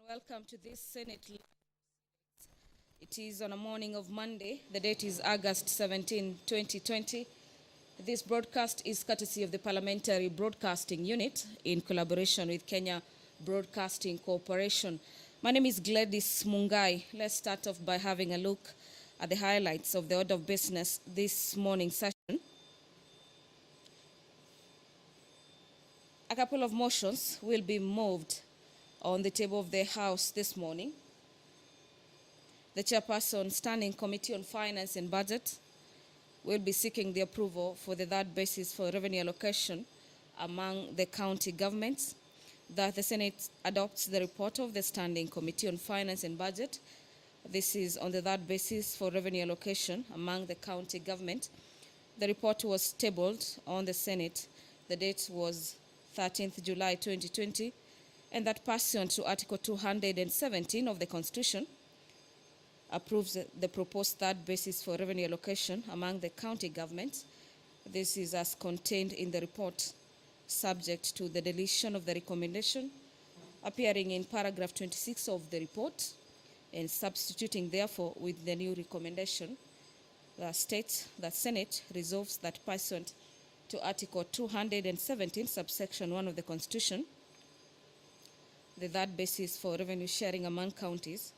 Welcome to this Senate. It is on a morning of Monday. The date is August 17, 2020. This broadcast is courtesy of the Parliamentary Broadcasting Unit in collaboration with Kenya Broadcasting Corporation. My name is Gladys Mungai. Let's start off by having a look at the highlights of the order of business this morning's session. A couple of motions will be moved on the table of the House this morning. The Chairperson, Standing Committee on Finance and Budget, will be seeking the approval for the third basis for revenue allocation among the county governments, that the Senate adopts the report of the Standing Committee on Finance and Budget. This is on the third basis for revenue allocation among the county government. The report was tabled on the Senate. The date was 13th July 2020, and that pursuant to Article 217 of the Constitution, approves the proposed third basis for revenue allocation among the county governments. This is as contained in the report, subject to the deletion of the recommendation appearing in paragraph 26 of the report, and substituting therefore with the new recommendation that states that Senate resolves that pursuant to Article 217, subsection 1 of the Constitution, the third basis for revenue sharing among counties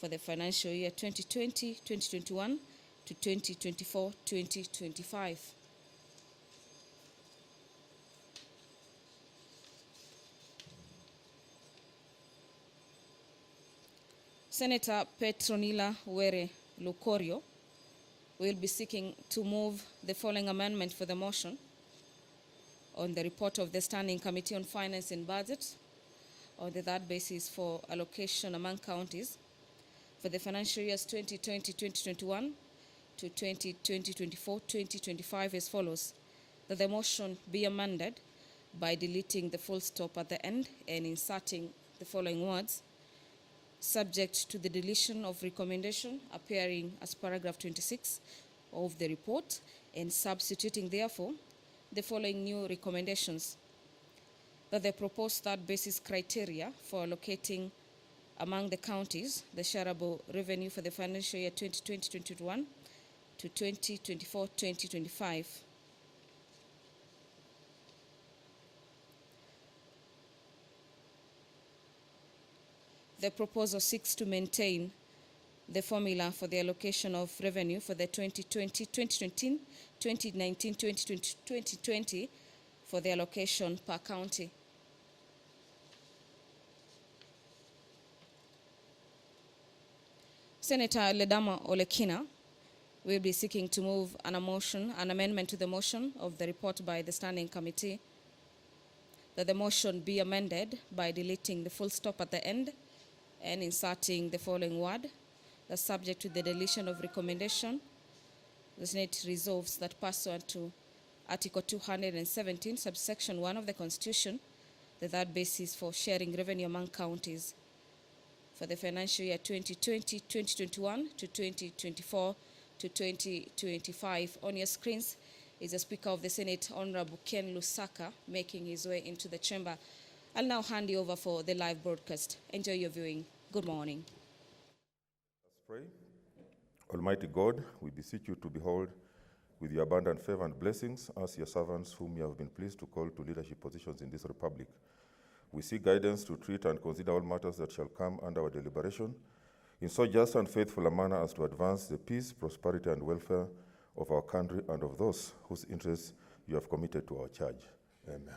for the financial year 2020-2021 to 2024-2025. Senator Petronila Were Lukorio will be seeking to move the following amendment for the motion on the report of the Standing Committee on Finance and Budget on the third basis for allocation among counties for the financial years 2020-2021 to 2020-2024-2025 as follows: that the motion be amended by deleting the full stop at the end and inserting the following words: subject to the deletion of recommendation appearing as paragraph 26 of the report, and substituting therefore the following new recommendations: that the proposed third basis criteria for allocating among the counties the shareable revenue for the financial year 2020-2021 to 2024-2025 the proposal seeks to maintain the formula for the allocation of revenue for the 2020-2019, 2019-2020 for the allocation per county. Senator Ledama Olekina will be seeking to move an amendment to the motion of the report by the Standing Committee, that the motion be amended by deleting the full stop at the end and inserting the following word: the subject to the deletion of recommendation, the Senate resolves that pursuant to Article 217, subsection 1 of the Constitution, the third basis for sharing revenue among counties for the financial year 2020-2021 to 2024-2025. On your screens is the Speaker of the Senate, Honorable Ken Lusaka, making his way into the chamber. I'll now hand you over for the live broadcast. Enjoy your viewing. Good morning. Let's pray. Almighty God, we beseech you to behold with your abundant favor and blessings as your servants whom you have been pleased to call to leadership positions in this republic. We seek guidance to treat and consider all matters that shall come under our deliberation in so just and faithful a manner as to advance the peace, prosperity, and welfare of our country and of those whose interests you have committed to our charge. Amen.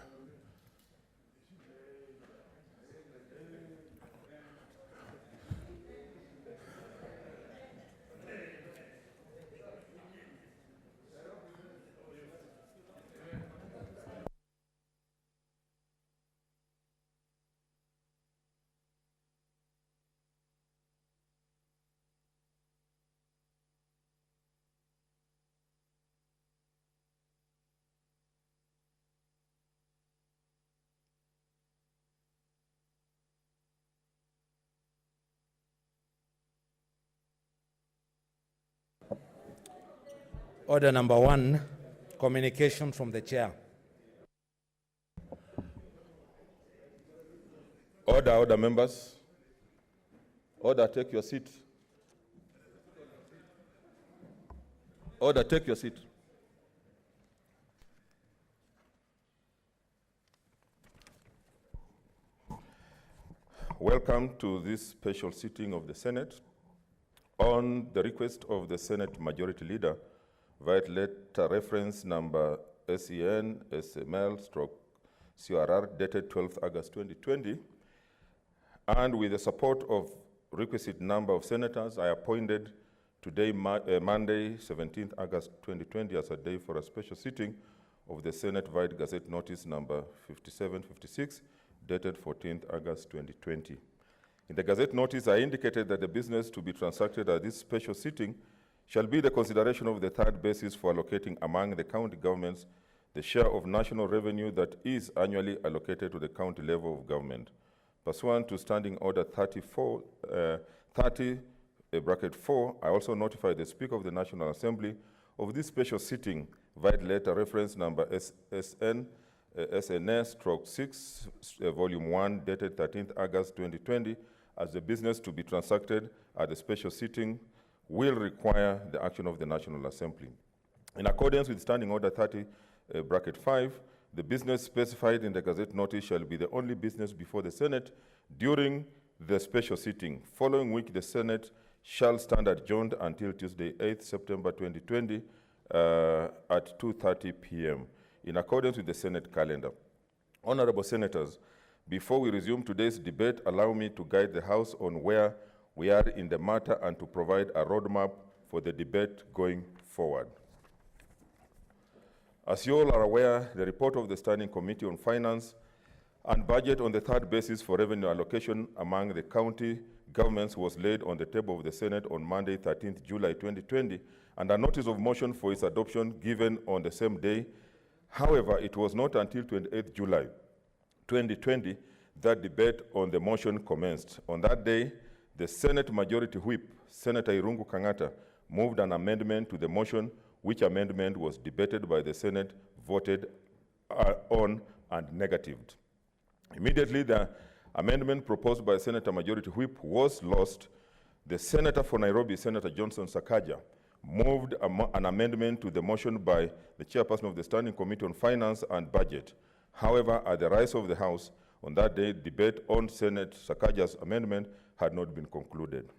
Order number 1, communication from the chair. Order, members. Order, take your seat. Order, take your seat. Welcome to this special sitting of the Senate. On the request of the Senate Majority Leader, via letter reference number SEN SML/CRR dated 12th August 2020, and with the support of requisite number of senators, I appointed today, Monday, 17th August 2020, as a day for a special sitting of the Senate via Gazette Notice number 5756, dated 14th August 2020. In the Gazette Notice, I indicated that the business to be transacted at this special sitting shall be the consideration of the third basis for allocating among the county governments the share of national revenue that is annually allocated to the county level of government. Pursuant to Standing Order 30(4), I also notified the Speaker of the National Assembly of this special sitting via letter reference number SNS/6, Volume 1, dated 13th August 2020, as the business to be transacted at the special sitting will require the action of the National Assembly. In accordance with Standing Order 30(5), the business specified in the Gazette Notice shall be the only business before the Senate during the special sitting, following which the Senate shall stand adjourned until Tuesday, 8th September 2020 at 2:30 p.m. in accordance with the Senate calendar. Honorable Senators, before we resume today's debate, allow me to guide the House on where we are in the matter and to provide a roadmap for the debate going forward. As you all are aware, the report of the Standing Committee on Finance and Budget on the third basis for revenue allocation among the county governments was laid on the table of the Senate on Monday, 13th July 2020, and a notice of motion for its adoption given on the same day. However, it was not until 28th July 2020 that debate on the motion commenced. On that day, the Senate Majority Whip, Senator Irungu Kangata, moved an amendment to the motion, which amendment was debated by the Senate, voted on, and negatived. Immediately, the amendment proposed by Senator Majority Whip was lost. The Senator for Nairobi, Senator Johnson Sakaja, moved an amendment to the motion by the chairperson of the Standing Committee on Finance and Budget. However, at the rise of the House, on that day, debate on Senator Sakaja's amendment had not been concluded.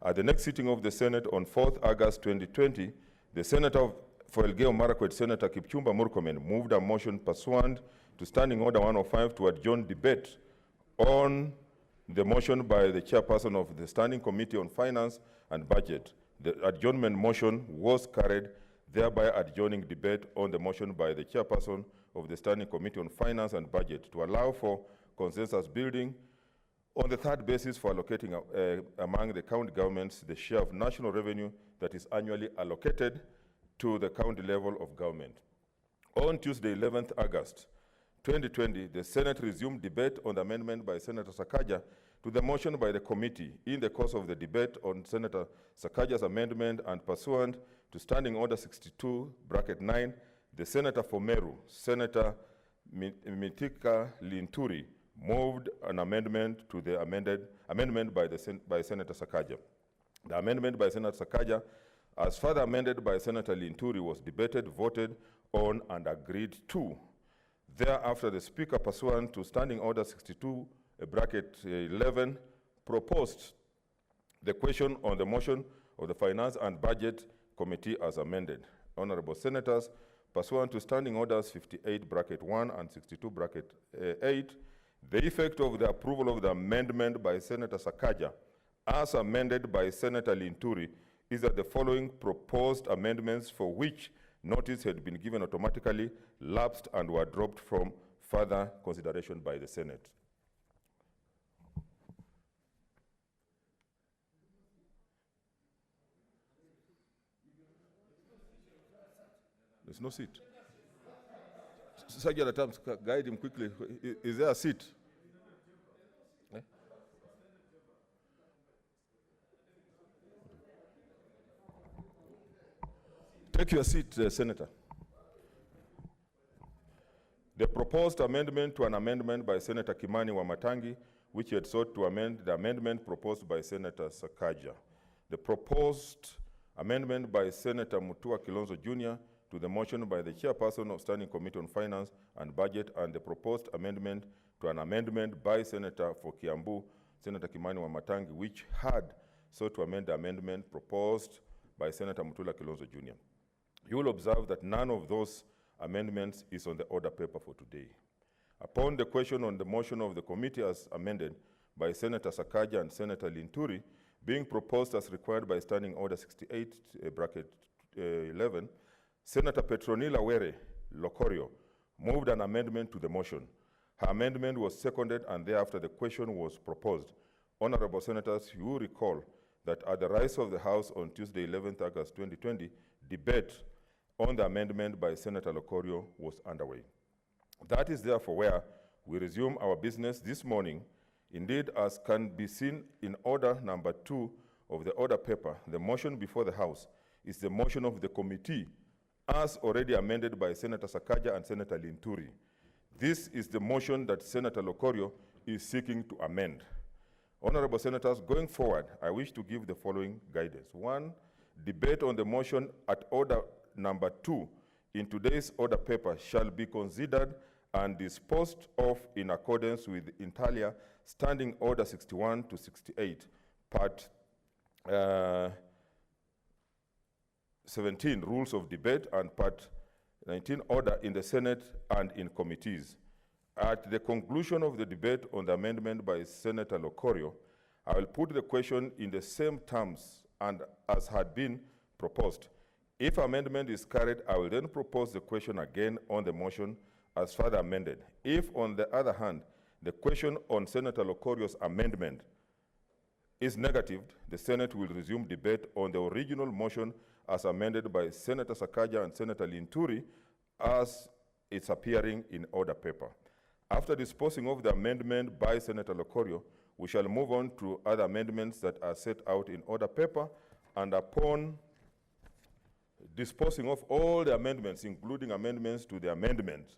At the next sitting of the Senate on 4th August 2020, the Senator for Elgeyo Marakwet, Senator Kipchumba Murkomen, moved a motion pursuant to Standing Order 105 to adjourn debate on the motion by the chairperson of the Standing Committee on Finance and Budget. The adjournment motion was carried, thereby adjourning debate on the motion by the chairperson of the Standing Committee on Finance and Budget to allow for consensus building on the third basis for allocating among the county governments the share of national revenue that is annually allocated to the county level of government. On Tuesday, 11th August 2020, the Senate resumed debate on the amendment by Senator Sakaja to the motion by the committee. In the course of the debate on Senator Sakaja's amendment and pursuant to Standing Order 62(9), the Senator for Meru, Senator Mitika Linturi, moved an amendment to the amendment by Senator Sakaja. The amendment by Senator Sakaja, as further amended by Senator Linturi, was debated, voted on, and agreed to. Thereafter, the Speaker, pursuant to Standing Order 62(11), proposed the question on the motion of the Finance and Budget Committee as amended. Honorable Senators, pursuant to Standing Orders 58(1) and 62(8), the effect of the approval of the amendment by Senator Sakaja as amended by Senator Linturi is that the following proposed amendments, for which notice had been given, automatically lapsed and were dropped from further consideration by the Senate. There's no seat. Sergeant Adams, guide him quickly. Is there a seat? Eh? Take your seat, Senator. The proposed amendment to an amendment by Senator Kimani Wamatangi which had sought to amend the amendment proposed by Senator Sakaja. The proposed amendment by Senator Mutua Kilonzo Jr. to the motion by the chairperson of Standing Committee on Finance and Budget, and the proposed amendment to an amendment by Senator for Kiambu, Senator Kimani Wamatangi, which had sought to amend the amendment proposed by Senator Mutula Kilonzo Jr. You will observe that none of those amendments is on the order paper for today. Upon the question on the motion of the committee as amended by Senator Sakaja and Senator Linturi, being proposed as required by Standing Order 68, bracket 11, Senator Petronila Were Locorio moved an amendment to the motion. Her amendment was seconded, and thereafter the question was proposed. Honorable Senators, you will recall that at the rise of the House on Tuesday, 11th August 2020, debate on the amendment by Senator Locorio was underway. That is therefore where we resume our business this morning. Indeed, as can be seen in order number 2 of the order paper, the motion before the House is the motion of the committee as already amended by Senator Sakaja and Senator Linturi. This is the motion that Senator Locorio is seeking to amend. Honorable Senators, going forward, I wish to give the following guidance. 1, debate on the motion at order number 2 in today's order paper shall be considered and disposed of in accordance with Intalia Standing Order 61 to 68, Part 17, Rules of Debate, and Part 19, Order in the Senate and in committees. At the conclusion of the debate on the amendment by Senator Locorio, I will put the question in the same terms and as had been proposed. If amendment is carried, I will then propose the question again on the motion as further amended. If, on the other hand, the question on Senator Locorio's amendment is negative, the Senate will resume debate on the original motion as amended by Senator Sakaja and Senator Linturi as it's appearing in order paper. After disposing of the amendment by Senator Locorio, we shall move on to other amendments that are set out in order paper, and upon disposing of all the amendments, including amendments to the amendment,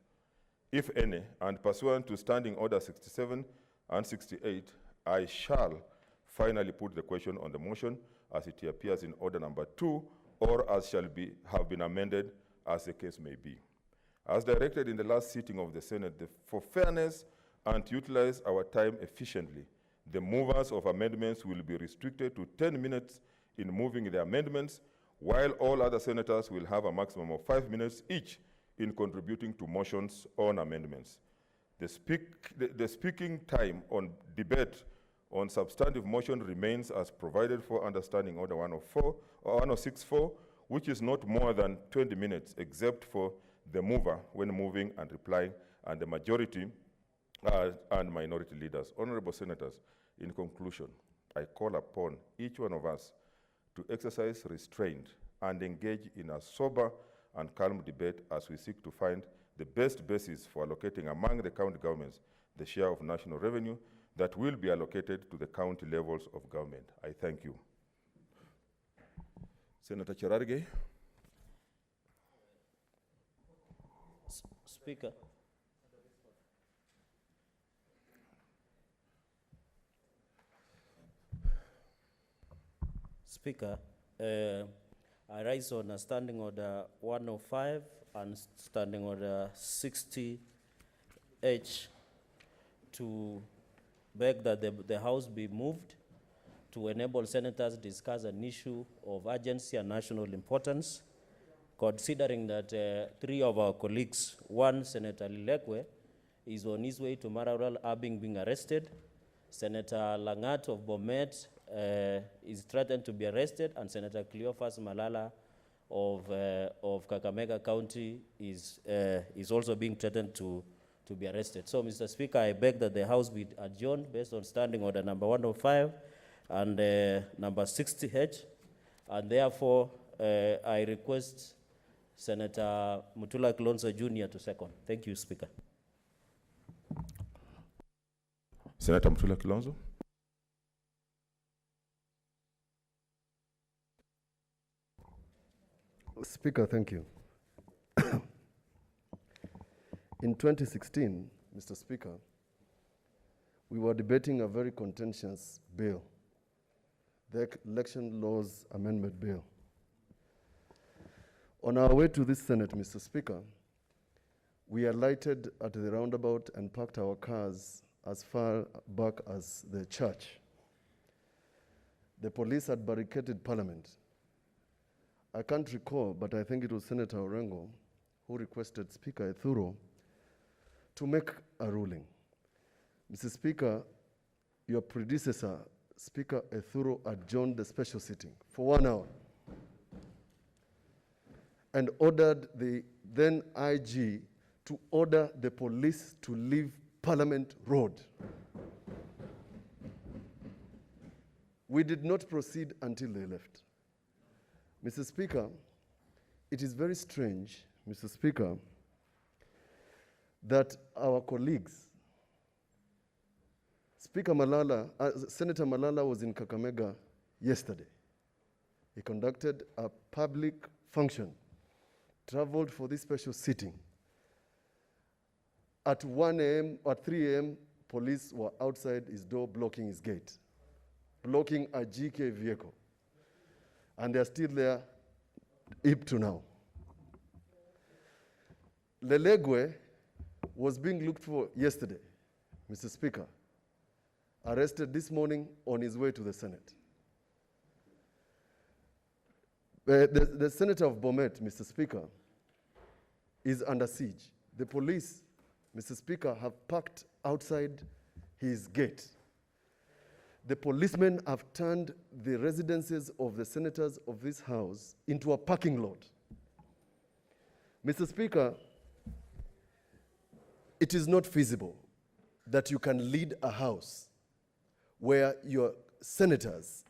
if any, and pursuant to Standing Order 67 and 68, I shall finally put the question on the motion as it appears in order number 2, or as shall have been amended as the case may be. As directed in the last sitting of the Senate, for fairness and to utilize our time efficiently, the movers of amendments will be restricted to 10 minutes in moving the amendments, while all other senators will have a maximum of 5 minutes each in contributing to motions on amendments. The speaking time on debate on substantive motion remains as provided for under Standing Order 104 or 106.4, which is not more than 20 minutes, except for the mover when moving and replying, and the majority and minority leaders. Honorable Senators, in conclusion, I call upon each one of us to exercise restraint and engage in a sober and calm debate as we seek to find the best basis for allocating among the county governments the share of national revenue that will be allocated to the county levels of government. I thank you. Senator Cherargei. Speaker. Speaker, I rise on a Standing Order 105 and Standing Order 60H to beg that the House be moved to enable senators to discuss an issue of urgency and national importance, considering that 3 of our colleagues, one, Senator Lilekwe, is on his way to Maralal being arrested. Senator Langat of Bomet is threatened to be arrested, and Senator Cleophas Malala of Kakamega County is also being threatened to be arrested. So, Mr. Speaker, I beg that the House be adjourned based on Standing Order number 105 and number 60H, and therefore I request Senator Mutula Kilonzo Jr. to second. Thank you, Speaker. Senator Mutula Kilonzo. Speaker, thank you. In 2016, Mr. Speaker, we were debating a very contentious bill, the Election Laws Amendment Bill. On our way to this Senate, Mr. Speaker, we alighted at the roundabout and parked our cars as far back as the church. The police had barricaded Parliament. I can't recall, but I think it was Senator Orengo who requested Speaker Ethuro to make a ruling. Mr. Speaker, your predecessor, Speaker Ethuro, adjourned the special sitting for 1 hour and ordered the then IG to order the police to leave Parliament Road. We did not proceed until they left. Mr. Speaker, it is very strange, Mr. Speaker, that our colleagues, Senator Malala was in Kakamega yesterday. He conducted a public function, traveled for this special sitting. At 1 a.m. or 3 a.m., police were outside his door blocking his gate, blocking a GK vehicle. And they're still there up to now. Lelegwe was being looked for yesterday, Mr. Speaker, arrested this morning on his way to the Senate. The Senator of Bomet, Mr. Speaker, is under siege. The police, Mr. Speaker, have parked outside his gate. The policemen have turned the residences of the senators of this house into a parking lot. Mr. Speaker, it is not feasible that you can lead a house where your senators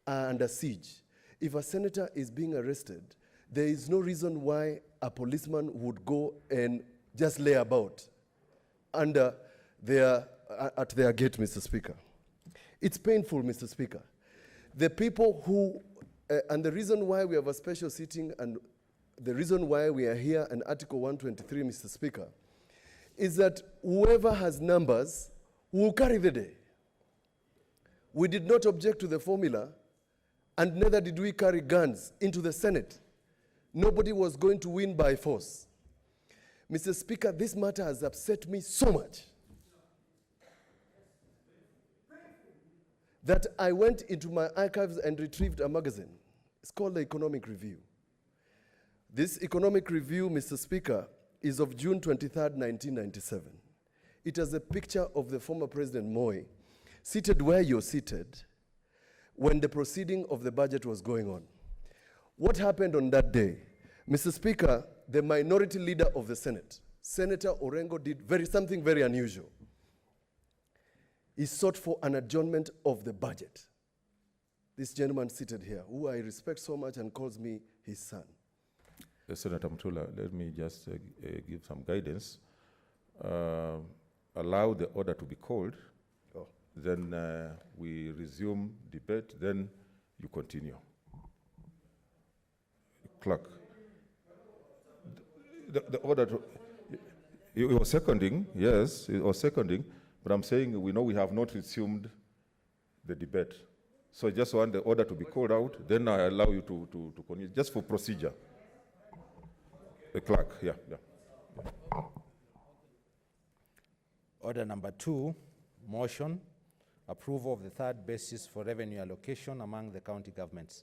are under siege. If a senator is being arrested, there is no reason why a policeman would go and just lay about at their gate, Mr. Speaker. It's painful, Mr. Speaker. The people who, and the reason why we have a special sitting and the reason why we are here in Article 123, Mr. Speaker, is that whoever has numbers will carry the day. We did not object to the formula, and neither did we carry guns into the Senate. Nobody was going to win by force. Mr. Speaker, this matter has upset me so much that I went into my archives and retrieved a magazine. It's called the Economic Review. This Economic Review, Mr. Speaker, is of June 23rd, 1997. It has a picture of the former President Moi seated where you're seated when the proceeding of the budget was going on. What happened on that day? Mr. Speaker, the minority leader of the Senate, Senator Orengo, did something very unusual. He sought for an adjournment of the budget. This gentleman seated here, who I respect so much and calls me his son. Senator Mtula, let me just give some guidance. Allow the order to be called, then we resume debate, then you continue. Clerk. The order to, it was seconding, yes, it was seconding, but I'm saying we know we have not resumed the debate. So I just want the order to be called out, then I allow you to continue, just for procedure. The clerk, yeah. Order number 2, motion, approval of the third basis for revenue allocation among the county governments.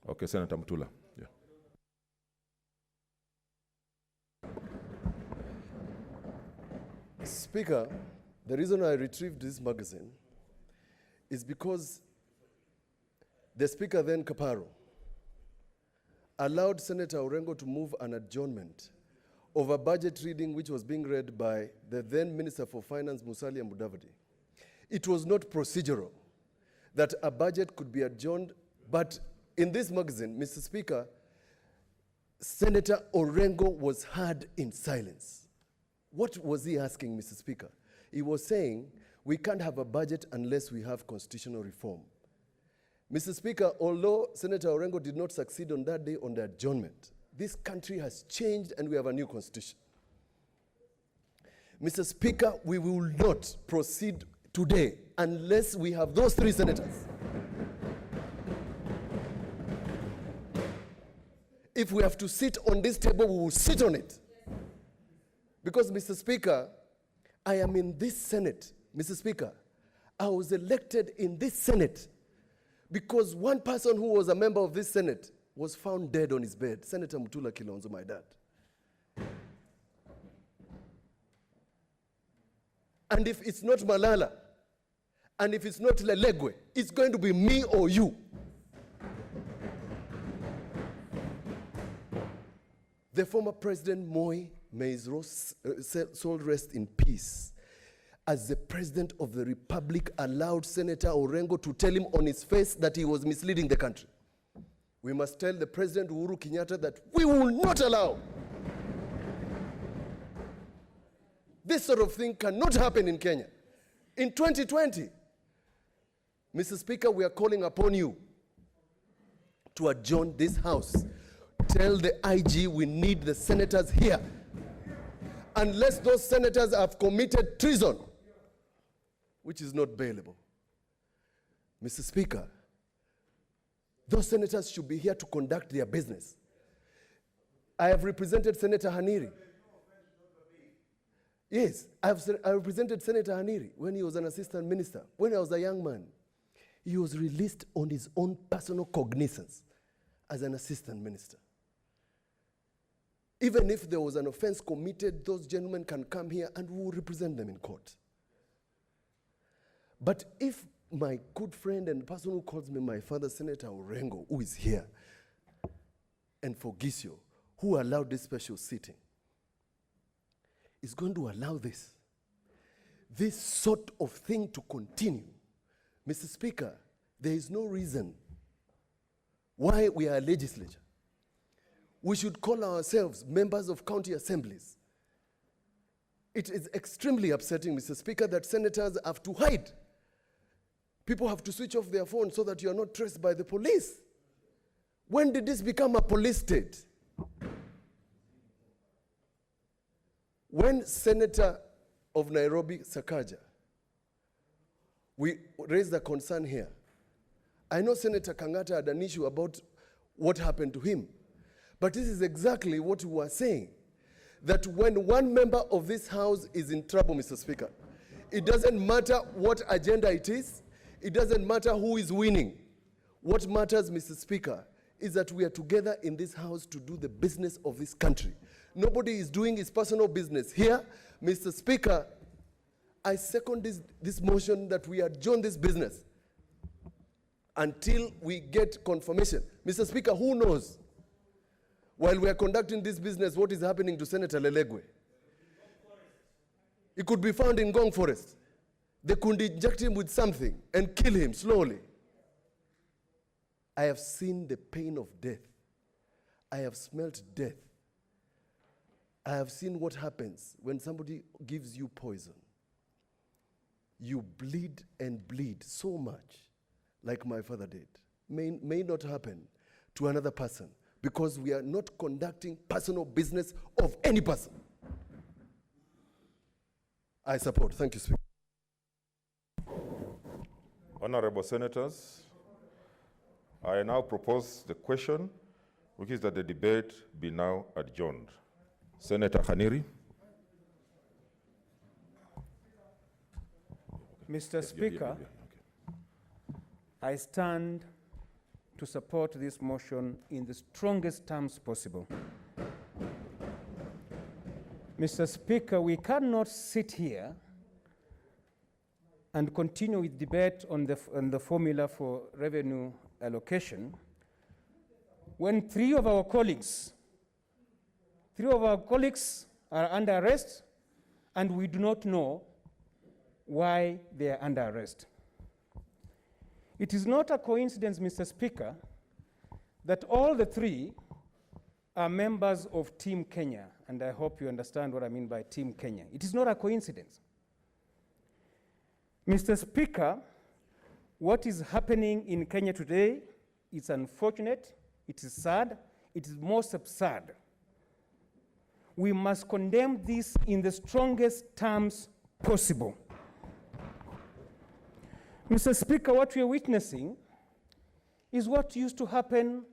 Okay, Senator Mtula, yeah. Speaker, the reason I retrieved this magazine is because the Speaker then, Kaparo, allowed Senator Orengo to move an adjournment of a budget reading which was being read by the then Minister for Finance, Musalia Mudavadi. It was not procedural that a budget could be adjourned, but in this magazine, Mr. Speaker, Senator Orengo was heard in silence. What was he asking, Mr. Speaker? He was saying, we can't have a budget unless we have constitutional reform. Mr. Speaker, although Senator Orengo did not succeed on that day on the adjournment, this country has changed and we have a new constitution. Mr. Speaker, we will not proceed today unless we have those 3 senators. If we have to sit on this table, we will sit on it. Because, Mr. Speaker, I am in this Senate. Mr. Speaker, I was elected in this Senate because one person who was a member of this Senate was found dead on his bed. Senator Mutula Kilonzo, my dad. And if it's not Malala, and if it's not Lelegwe, it's going to be me or you. The former President Moi, may his soul rest in peace, as the President of the Republic, allowed Senator Orengo to tell him on his face that he was misleading the country. We must tell the President Uhuru Kenyatta that we will not allow. This sort of thing cannot happen in Kenya. In 2020, Mr. Speaker, we are calling upon you to adjourn this House. Tell the IG we need the senators here. Unless those senators have committed treason, which is not bailable. Mr. Speaker, those senators should be here to conduct their business. I have represented Senator Haniri. Yes, I represented Senator Haniri when he was an assistant minister. When I was a young man, he was released on his own personal cognizance as an assistant minister. Even if there was an offense committed, those gentlemen can come here and we will represent them in court. But if my good friend and the person who calls me my father, Senator Orengo, who is here, and Fogisio, who allowed this special sitting, is going to allow this sort of thing to continue, Mr. Speaker, there is no reason why we are a legislature. We should call ourselves members of county assemblies. It is extremely upsetting, Mr. Speaker, that senators have to hide. People have to switch off their phones so that you are not traced by the police. When did this become a police state? When Senator of Nairobi, Sakaja, we raised a concern here. I know Senator Kangata had an issue about what happened to him. But this is exactly what we were saying, that when one member of this House is in trouble, Mr. Speaker, it doesn't matter what agenda it is, it doesn't matter who is winning. What matters, Mr. Speaker, is that we are together in this House to do the business of this country. Nobody is doing his personal business here. Mr. Speaker, I second this motion that we adjourn this business until we get confirmation. Mr. Speaker, who knows? While we are conducting this business, what is happening to Senator Lelegwe? He could be found in Ngong Forest. They could inject him with something and kill him slowly. I have seen the pain of death. I have smelt death. I have seen what happens when somebody gives you poison. You bleed and bleed so much, like my father did. May not happen to another person, because we are not conducting personal business of any person. I support. Thank you, Speaker. Honorable Senators, I now propose the question, which is that the debate be now adjourned. Senator Haniri. Mr. Speaker, I stand to support this motion in the strongest terms possible. Mr. Speaker, we cannot sit here and continue with debate on the formula for revenue allocation when three of our colleagues are under arrest and we do not know why they are under arrest. It is not a coincidence, Mr. Speaker, that all the three are members of Team Kenya, and I hope you understand what I mean by Team Kenya. It is not a coincidence. Mr. Speaker, what is happening in Kenya today is unfortunate, it is sad, it is most absurd. we must condemn this in the strongest terms possible. Mr. Speaker, what we are witnessing is what used to happen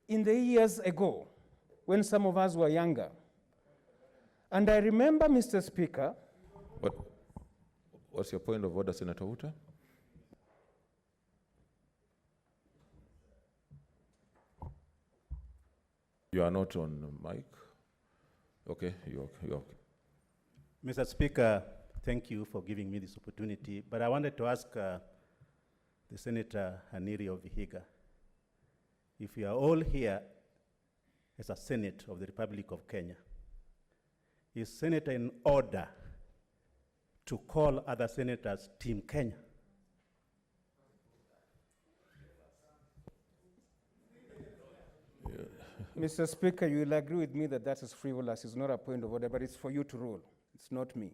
in the years ago when some of us were younger. And I remember, Mr. Speaker. What's your point of order, Senator Uta? You are not on mic. Okay, you're okay. Mr. Speaker, thank you for giving me this opportunity, but I wanted to ask the Senator Haniri of Vihiga, if you are all here as a Senate of the Republic of Kenya, is Senator in order to call other senators Team Kenya? Mr. Speaker, you will agree with me that that is frivolous. It's not a point of order, but it's for you to rule. It's not me.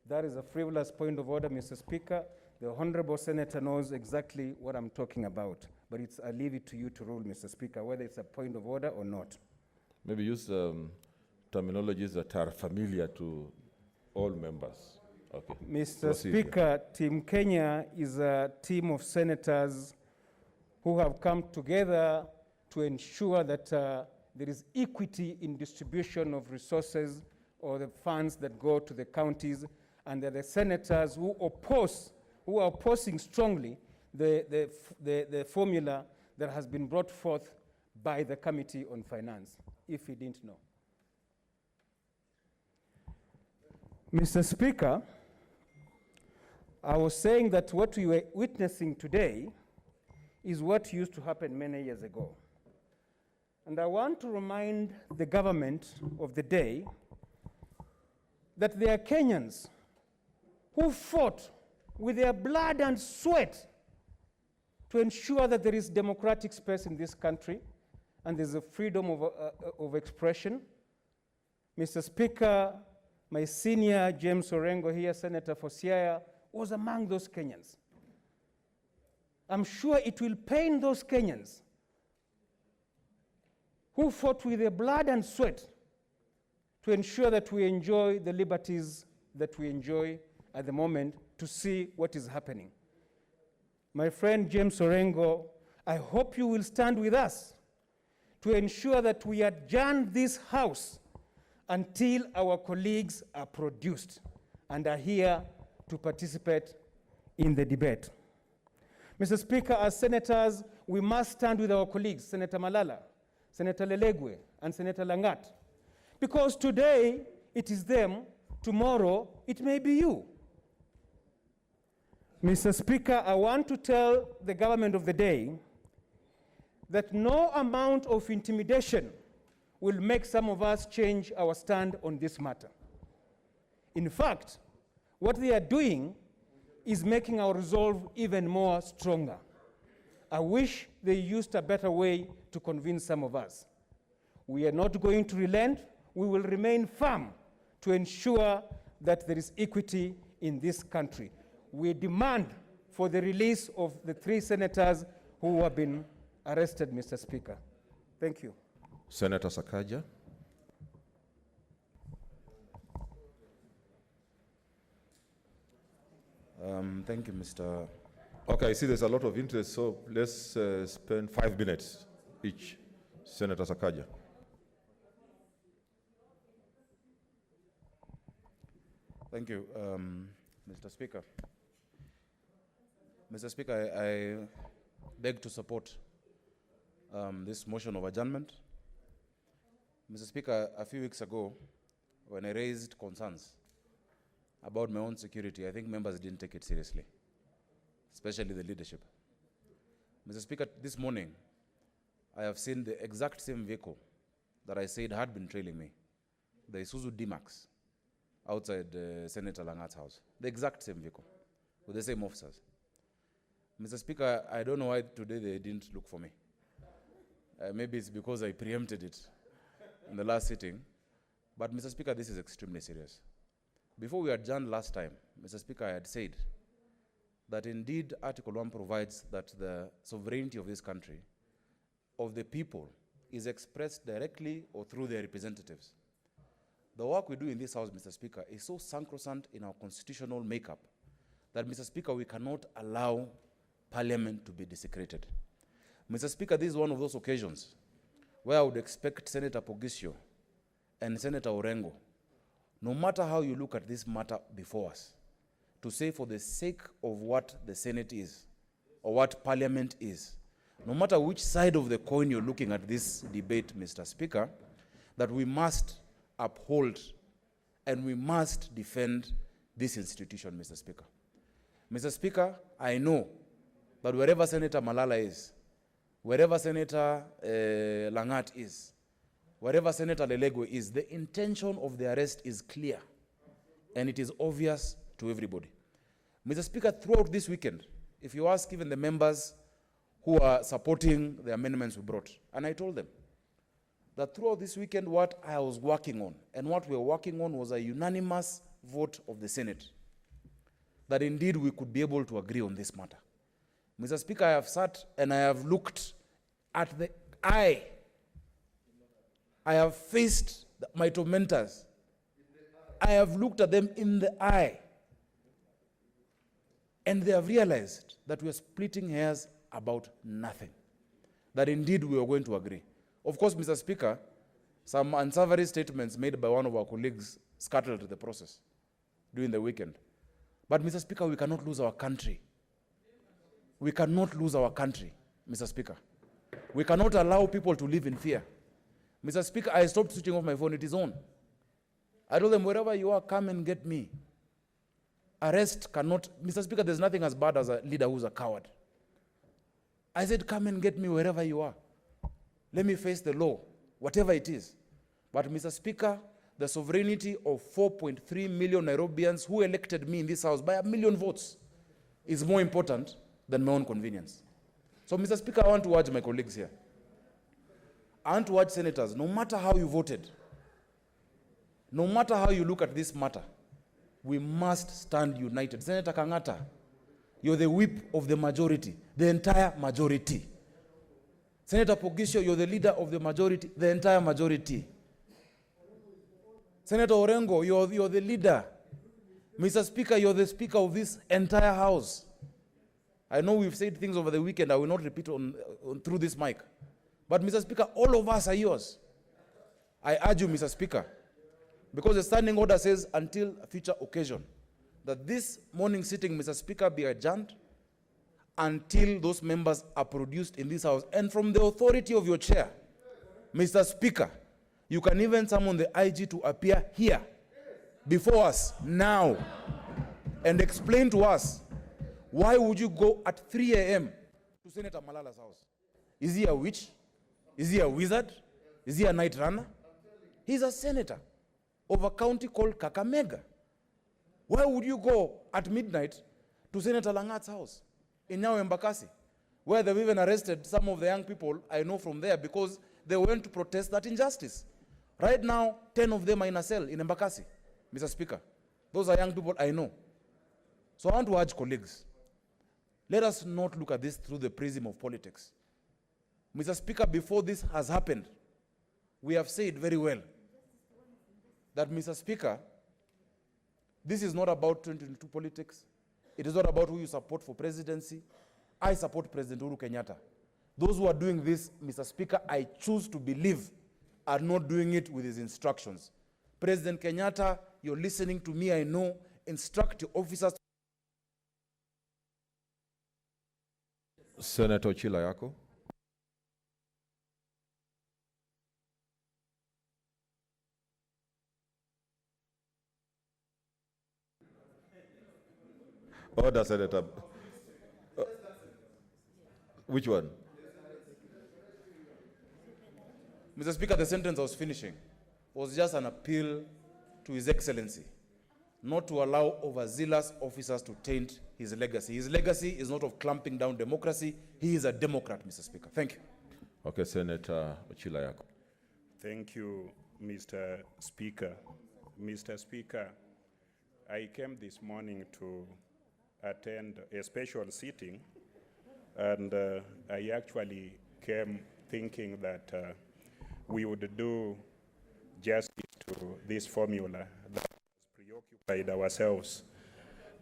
That is a frivolous point of order, Mr. Speaker. The Honorable Senator knows exactly what I'm talking about, but I leave it to you to rule, Mr. Speaker, whether it's a point of order or not. Maybe use terminologies that are familiar to all members. Okay. Mr. Proceed. Speaker, Team Kenya is a team of senators who have come together to ensure that there is equity in distribution of resources or the funds that go to the counties, and that the senators who are opposing strongly the formula that has been brought forth by the Committee on Finance, if you didn't know. Mr. Speaker, I was saying that what we were witnessing today is what used to happen many years ago. And I want to remind the government of the day that there are Kenyans who fought with their blood and sweat to ensure that there is democratic space in this country and there's a freedom of expression. Mr. Speaker, my senior James Orengo here, Senator for Siaya, was among those Kenyans. I'm sure it will pain those Kenyans who fought with their blood and sweat to ensure that we enjoy the liberties that we enjoy at the moment, to see what is happening. My friend James Orengo, I hope you will stand with us to ensure that we adjourn this House until our colleagues are produced and are here to participate in the debate. Mr. Speaker, as senators, we must stand with our colleagues, Senator Malala, Senator Lelegwe, and Senator Langat, because today it is them, tomorrow it may be you. Mr. Speaker, I want to tell the government of the day that no amount of intimidation will make some of us change our stand on this matter. In fact, what they are doing is making our resolve even more stronger. I wish they used a better way to convince some of us. We are not going to relent. We will remain firm to ensure that there is equity in this country. We demand for the release of the 3 senators who have been arrested, Mr. Speaker. Thank you. Senator Sakaja. Thank you, Mr. Okay, I see there's a lot of interest, so let's spend 5 minutes each. Senator Sakaja. Thank you, Mr. Speaker. Mr. Speaker, I beg to support this motion of adjournment. Mr. Speaker, a few weeks ago, when I raised concerns about my own security, I think members didn't take it seriously, especially the leadership. Mr. Speaker, this morning, I have seen the exact same vehicle that I said had been trailing me, the Isuzu D-Max, outside Senator Langat's house. The exact same vehicle, with the same officers. Mr. Speaker, I don't know why today they didn't look for me. Maybe it's because I preempted it in the last sitting. But Mr. Speaker, this is extremely serious. Before we adjourned last time, Mr. Speaker, I had said that indeed Article 1 provides that the sovereignty of this country, of the people, is expressed directly or through their representatives. the work we do in this House, Mr. Speaker, is so sacrosanct in our constitutional makeup that, Mr. Speaker, we cannot allow Parliament to be desecrated. Mr. Speaker, this is one of those occasions where I would expect Senator Pogisio and Senator Orengo, no matter how you look at this matter before us, to say for the sake of what the Senate is, or what Parliament is, no matter which side of the coin you're looking at this debate, Mr. Speaker, that we must uphold and we must defend this institution, Mr. Speaker. Mr. Speaker, I know that wherever Senator Malala is, wherever Senator Langat is, wherever Senator Lelego is, the intention of the arrest is clear and it is obvious to everybody. Mr. Speaker, throughout this weekend, if you ask even the members who are supporting the amendments we brought, and I told them that throughout this weekend what I was working on and what we were working on was a unanimous vote of the Senate, that indeed we could be able to agree on this matter. Mr. Speaker, I have sat and I have looked at the eye. I have faced my tormentors. I have looked at them in the eye. And they have realized that we are splitting hairs about nothing. That indeed we are going to agree. Of course, Mr. Speaker, some unsavory statements made by one of our colleagues scuttled the process during the weekend. But, Mr. Speaker, we cannot lose our country. We cannot lose our country, Mr. Speaker. We cannot allow people to live in fear. Mr. Speaker, I stopped switching off my phone. It is on. I told them, wherever you are, come and get me. Arrest cannot, Mr. Speaker, there's nothing as bad as a leader who's a coward. I said, come and get me wherever you are. Let me face the law, whatever it is. But, Mr. Speaker, the sovereignty of 4.3 million Nairobians who elected me in this House by 1 million votes is more important than my own convenience. So, Mr. Speaker, I want to urge my colleagues here. I want to urge senators, no matter how you voted, no matter how you look at this matter, we must stand united. Senator Kangata, you're the whip of the majority, the entire majority. Senator Pogisio, you're the leader of the majority, the entire majority. Senator Orengo, you're the leader. Mr. Speaker, you're the speaker of this entire House. I know we've said things over the weekend, I will not repeat through this mic. But, Mr. Speaker, all of us are yours. I urge you, Mr. Speaker, because the standing order says until a future occasion, that this morning sitting, Mr. Speaker, be adjourned until those members are produced in this House. And from the authority of your chair, Mr. Speaker, you can even summon the IG to appear here before us now and explain to us why would you go at 3 a.m. to Senator Malala's house? Is he a witch? Is he a wizard? Is he a night runner? He's a senator of a county called Kakamega. Why would you go at midnight to Senator Langat's house in Nyao Embakasi, where they've even arrested some of the young people I know from there because they went to protest that injustice? Right now, 10 of them are in a cell in Embakasi, Mr. Speaker. Those are young people I know. So I want to urge colleagues, let us not look at this through the prism of politics. Mr. Speaker, before this has happened, we have said very well that, Mr. Speaker, this is not about 2022 politics. It is not about who you support for presidency. I support President Uhuru Kenyatta. Those who are doing this, Mr. Speaker, I choose to believe are not doing it with his instructions. President Kenyatta, you're listening to me, I know. Instruct your officers. Senator Chilayako. Order, Senator. Which one? Mr. Speaker, the sentence I was finishing was just an appeal to His Excellency not to allow overzealous officers to taint his legacy. His legacy is not of clamping down democracy. He is a Democrat, Mr. Speaker. Thank you. Okay, Senator Chilayako. Thank you, Mr. Speaker. Mr. Speaker, I came this morning to attend a special sitting, and I actually came thinking that we would do justice to this formula that has preoccupied ourselves,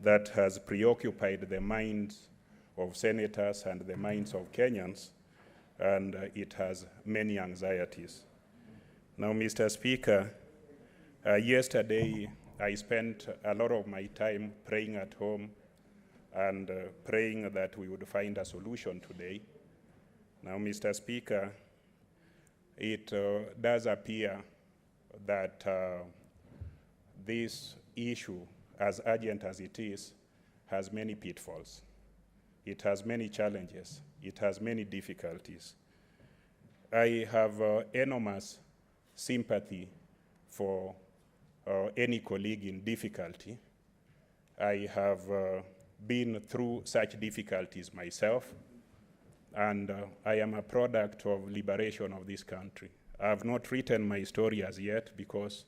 that has preoccupied the minds of senators and the minds of Kenyans, and it has many anxieties. Now, Mr. Speaker, yesterday I spent a lot of my time praying at home and praying that we would find a solution today. Now, Mr. Speaker, it does appear that this issue, as urgent as it is, has many pitfalls. It has many challenges. It has many difficulties. I have enormous sympathy for any colleague in difficulty. I have been through such difficulties myself, and I am a product of liberation of this country. I have not written my story as yet because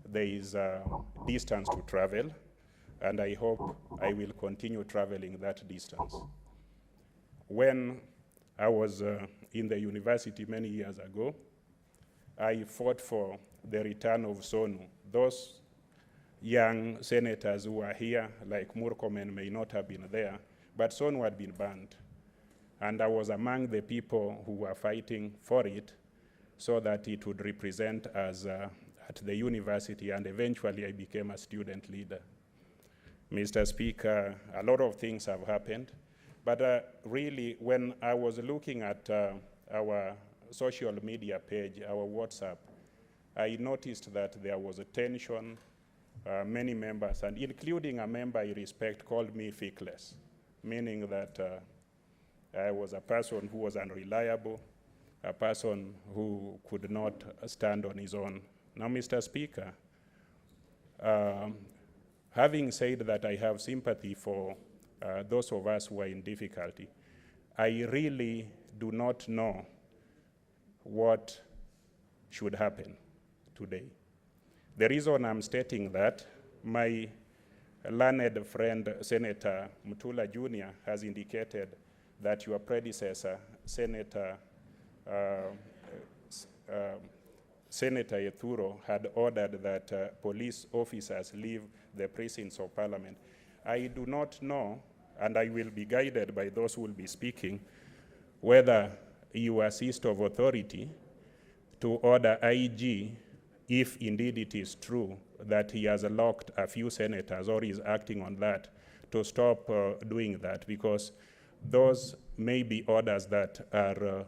there is a distance to travel, and I hope I will continue traveling that distance. When I was in the university many years ago, I fought for the return of Sonu. Those young senators who are here, like Murkomen, may not have been there, but Sonu had been banned. And I was among the people who were fighting for it so that it would represent us at the university, and eventually I became a student leader. Mr. Speaker, a lot of things have happened, but really when I was looking at our social media page, our WhatsApp, I noticed that there was a tension. Many members, and including a member I respect, called me feckless, meaning that I was a person who was unreliable, a person who could not stand on his own. Now, Mr. Speaker, having said that I have sympathy for those of us who are in difficulty, I really do not know what should happen today. The reason I'm stating that, my learned friend, Senator Mutula Jr., has indicated that your predecessor, Senator Ethuro, had ordered that police officers leave the precincts of Parliament. I do not know, and I will be guided by those who will be speaking, whether you assist of authority to order IG, if indeed it is true that he has locked a few senators or is acting on that, to stop doing that, because those may be orders that are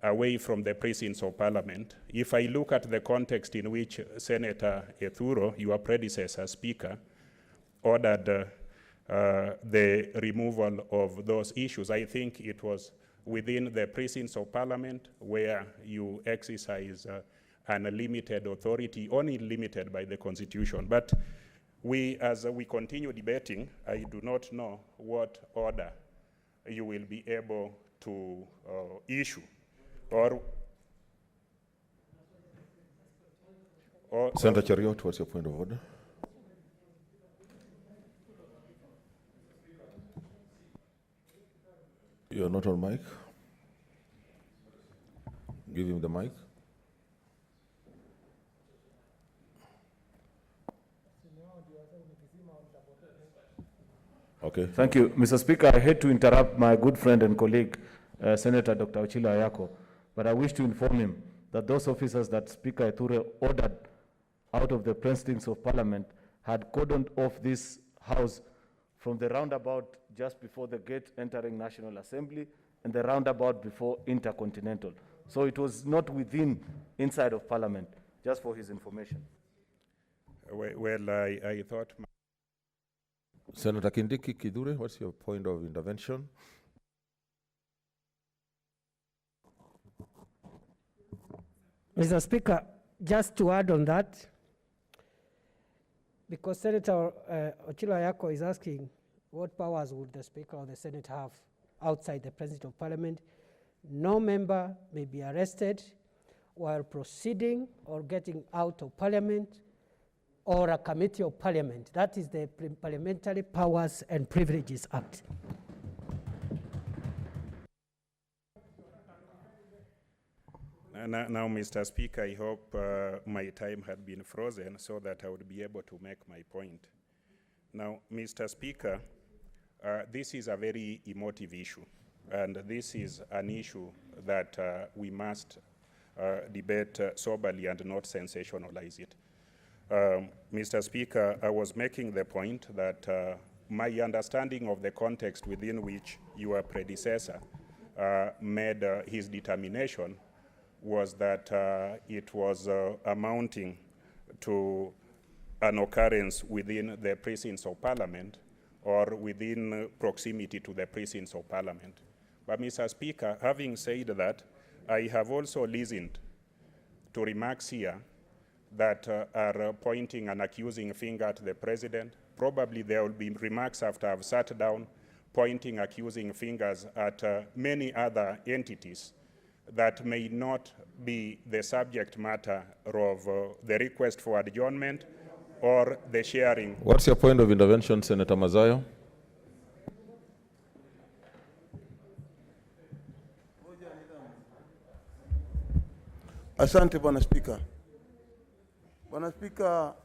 away from the precincts of Parliament. If I look at the context in which Senator Ethuro, your predecessor speaker, ordered the removal of those issues, I think it was within the precincts of Parliament where you exercise unlimited authority, only limited by the Constitution. But as we continue debating, I do not know what order you will be able to issue. Or Senator Chariot, what's your point of order? You're not on mic. Give him the mic. Okay. Thank you, Mr. Speaker. I hate to interrupt my good friend and colleague, Senator Dr. Ochilo Ayako, but I wish to inform him that those officers that Speaker Ethuro ordered out of the precincts of Parliament had cordoned off this house from the roundabout just before the gate entering National Assembly and the roundabout before Intercontinental. So it was not inside of Parliament, just for his information. Well, I thought... Senator Kindiki Kidure, what's your point of intervention? Mr. Speaker, just to add on that, because Senator Ochilo Ayako is asking what powers would the Speaker or the Senate have outside the President of Parliament, no member may be arrested while proceeding or getting out of Parliament or a committee of Parliament. That is the Parliamentary Powers and Privileges Act. Now, Mr. Speaker, I hope my time had been frozen so that I would be able to make my point. Now, Mr. Speaker, this is a very emotive issue, and this is an issue that we must debate soberly and not sensationalize it. Mr. Speaker, I was making the point that my understanding of the context within which your predecessor made his determination was that it was amounting to an occurrence within the precincts of Parliament or within proximity to the precincts of Parliament. But, Mr. Speaker, having said that, I have also listened to remarks here that are pointing an accusing finger at the President. Probably there will be remarks after I've sat down pointing accusing fingers at many other entities that may not be the subject matter of the request for adjournment or the sharing. What's your point of intervention, Senator Mazayo? Asante Bwana Spika. Bwana Spika,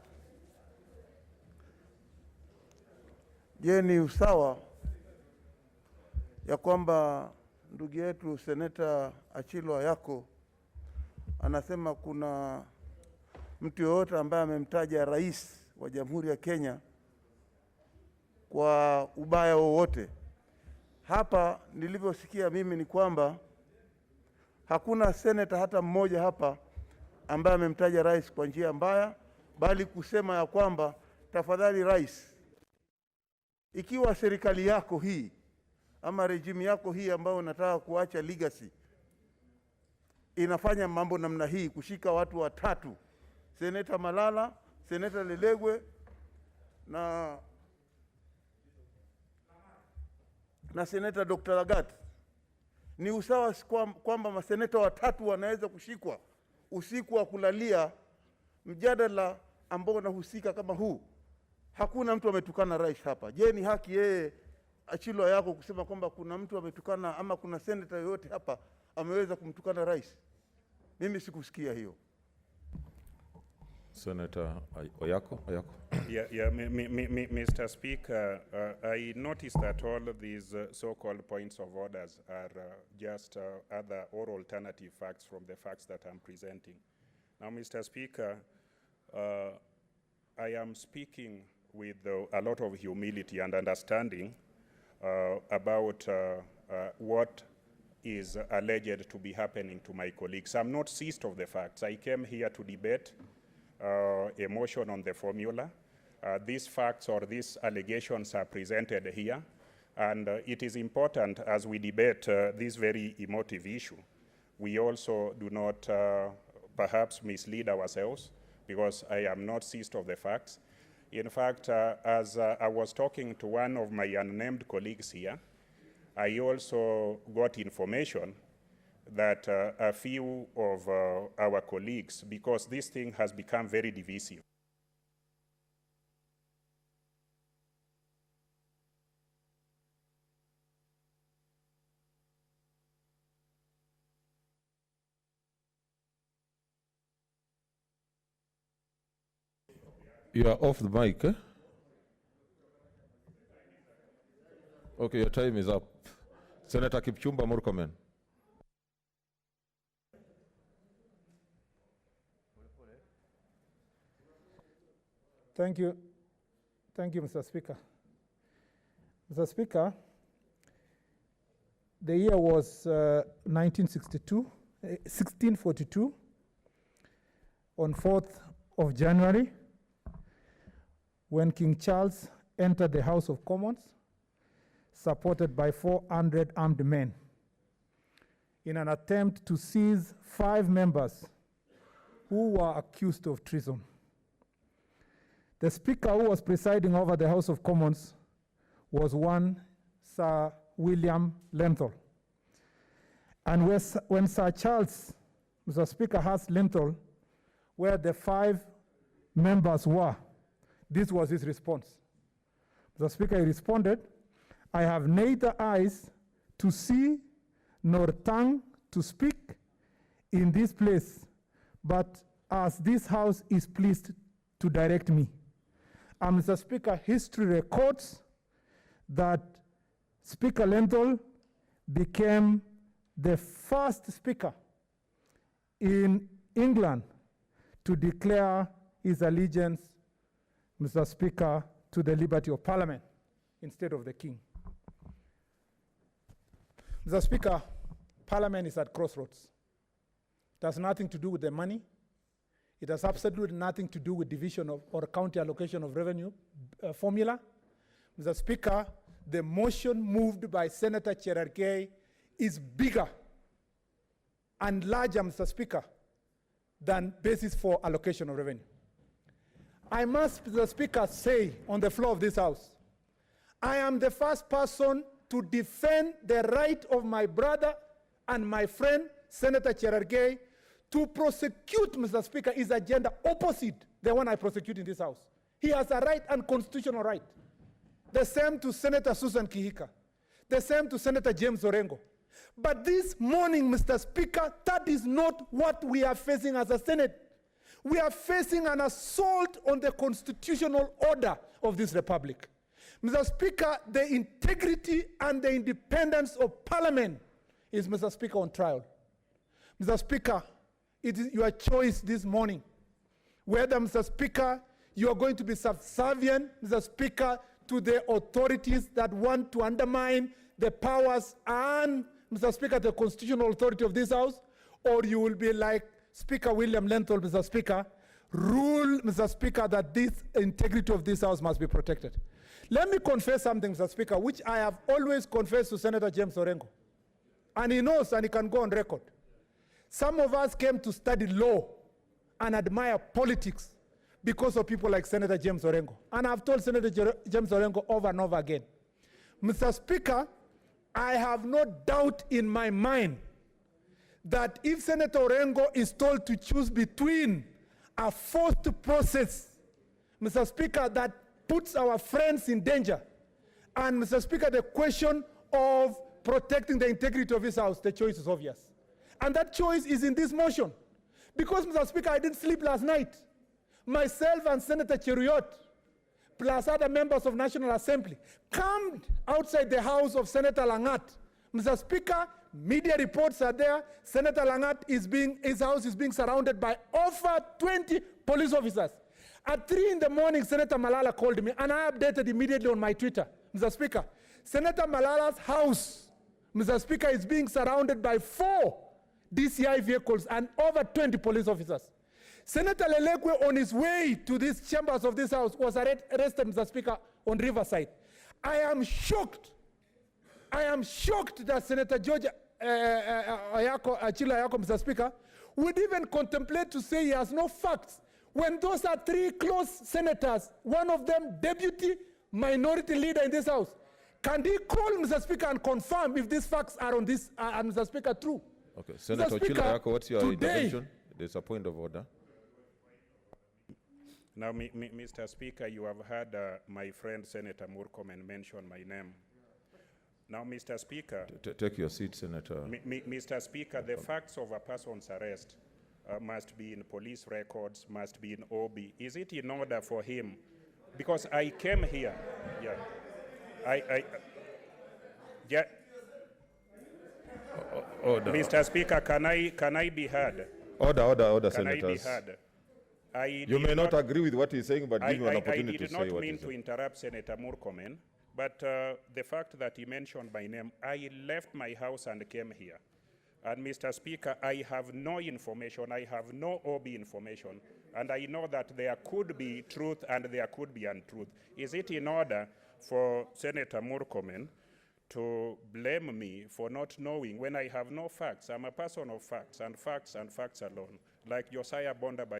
je, ni usawa ya kwamba ndugu yetu Seneta Achilo Ayako anasema kuna mtu yoyote ambaye amemtaja rais wa Jamhuri ya Kenya kwa ubaya wowote? Hapa nilivyosikia mimi ni kwamba hakuna seneta hata mmoja hapa ambaye amemtaja rais kwa njia mbaya, bali kusema ya kwamba tafadhali rais, ikiwa serikali yako hii ama regime yako hii ambayo unataka kuacha legacy inafanya mambo namna hii, kushika watu watatu, Seneta Malala, Seneta Lelegwe na Seneta Dr. Lagat, ni usawa kwamba maseneta watatu wanaweza kushikwa usiku wa kulalia mjadala ambao unahusika kama huu? Hakuna mtu ametukana rais hapa. Je, ni haki yeye Achilo Ayako kusema kwamba kuna mtu ametukana ama kuna seneta yoyote hapa ameweza kumtukana rais? Mimi sikusikia hiyo. Senator Ayako. Mr. Speaker, I noticed that all of these so-called points of orders are just other or alternative facts from the facts that I'm presenting. Now, Mr. Speaker, I am speaking with a lot of humility and understanding about what is alleged to be happening to my colleagues. I'm not seized of the facts. I came here to debate a motion on the formula. These facts or these allegations are presented here, and it is important as we debate this very emotive issue, we also do not perhaps mislead ourselves, because I am not seized of the facts. In fact, as I was talking to one of my unnamed colleagues here, I also got information that a few of our colleagues, because this thing has become very divisive, You are off the mic, eh? Okay, your time is up. Senator Kipchumba Murkomen. Thank you. Thank you, Mr. Speaker. Mr. Speaker, the year was 1642, on 4th of January, when King Charles entered the House of Commons, supported by 400 armed men, in an attempt to seize 5 members who were accused of treason. The Speaker who was presiding over the House of Commons was one Sir William Lenthal. And when Sir Charles, Mr. Speaker, asked Lenthal where the 5 members were, this was his response. Mr. Speaker, he responded, "I have neither eyes to see nor tongue to speak. in this place, but as this House is pleased to direct me. And Mr. Speaker, history records that Speaker Lenthal became the first speaker in England to declare his allegiance, Mr. Speaker, to the liberty of Parliament instead of the King. Mr. Speaker, Parliament is at crossroads. It has nothing to do with the money. It has absolutely nothing to do with division of or county allocation of revenue formula. Mr. Speaker, the motion moved by Senator Cherargei is bigger and larger, Mr. Speaker, than basis for allocation of revenue. I must, Mr. Speaker, say on the floor of this House, I am the first person to defend the right of my brother and my friend, Senator Cherargei, to prosecute, Mr. Speaker, his agenda opposite the one I prosecute in this House. He has a right and constitutional right. The same to Senator Susan Kihika. The same to Senator James Orengo. But this morning, Mr. Speaker, that is not what we are facing as a Senate. We are facing an assault on the constitutional order of this republic. Mr. Speaker, the integrity and the independence of Parliament is, Mr. Speaker, on trial. Mr. Speaker, it is your choice this morning whether, Mr. Speaker, you are going to be subservient, Mr. Speaker, to the authorities that want to undermine the powers and, Mr. Speaker, the constitutional authority of this House, or you will be like Speaker William Lenthal, Mr. Speaker, rule, Mr. Speaker, that this integrity of this House must be protected. Let me confess something, Mr. Speaker, which I have always confessed to Senator James Orengo. And he knows and he can go on record. Some of us came to study law and admire politics because of people like Senator James Orengo. And I've told Senator James Orengo over and over again, Mr. Speaker, I have no doubt in my mind that if Senator Orengo is told to choose between a forced process, Mr. Speaker, that puts our friends in danger, and, Mr. Speaker, the question of protecting the integrity of this House, the choice is obvious. And that choice is in this motion. Because, Mr. Speaker, I didn't sleep last night. Myself and Senator Cheruiyot, plus other members of National Assembly, camped outside the house of Senator Langat. Mr. Speaker, media reports are there. Senator Langat his house is being surrounded by over 20 police officers. At 3 in the morning, Senator Malala called me, and I updated immediately on my Twitter. Mr. Speaker, Senator Malala's house, Mr. Speaker, is being surrounded by 4 DCI vehicles and over 20 police officers. Senator Lelekwe, on his way to these chambers of this House, was arrested, Mr. Speaker, on Riverside. I am shocked. I am shocked that Senator George Achilo Ayako, Mr. Speaker, would even contemplate to say he has no facts when those are 3 close senators, one of them deputy minority leader in this House. Can he call, Mr. Speaker, and confirm if these facts are on this, Mr. Speaker, true? Okay, Senator Achilo Ayako, what's your intervention? There's a point of order. Now, Mr. Speaker, you have heard my friend Senator Murkomen mention my name. Now, Mr. Speaker, take your seat, Senator. Mr. Speaker, the facts of a person's arrest must be in police records, must be in OB. Is it in order for him? Because I came here, Order. Mr. Speaker, can I be heard? Order, Can I be senators. heard? You may not agree with what he's saying, but give him an opportunity to say what I did not mean he's to saying. interrupt Senator Murkomen, but the fact that he mentioned my name, I left my house and came here. And Mr. Speaker, I have no information, I have no OB information, and I know that there could be truth and there could be untruth. Is it in order for Senator Murkomen to blame me for not knowing when I have no facts? I'm a person of facts and facts alone, like Josiah Bonda by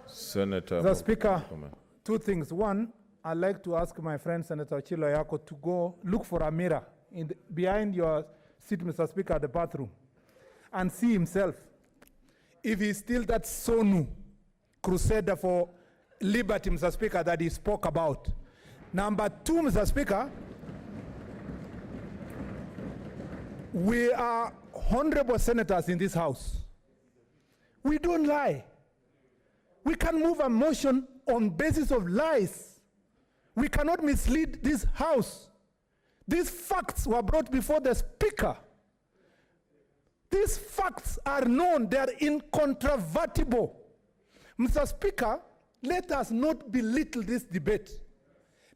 Senator Mr. Speaker, 2 things. One, I'd like to ask my friend Senator Achilo Ayako to go look for a mirror behind your seat, Mr. Speaker, at the bathroom, and see himself if he's still that Sonu crusader for liberty, Mr. Speaker, that he spoke about. Number 2, Mr. Speaker, we are honorable senators in this House, we don't lie. We can move a motion on basis of lies. We cannot mislead this House. These facts were brought before the Speaker. These facts are known, they are incontrovertible. Mr. Speaker, let us not belittle this debate.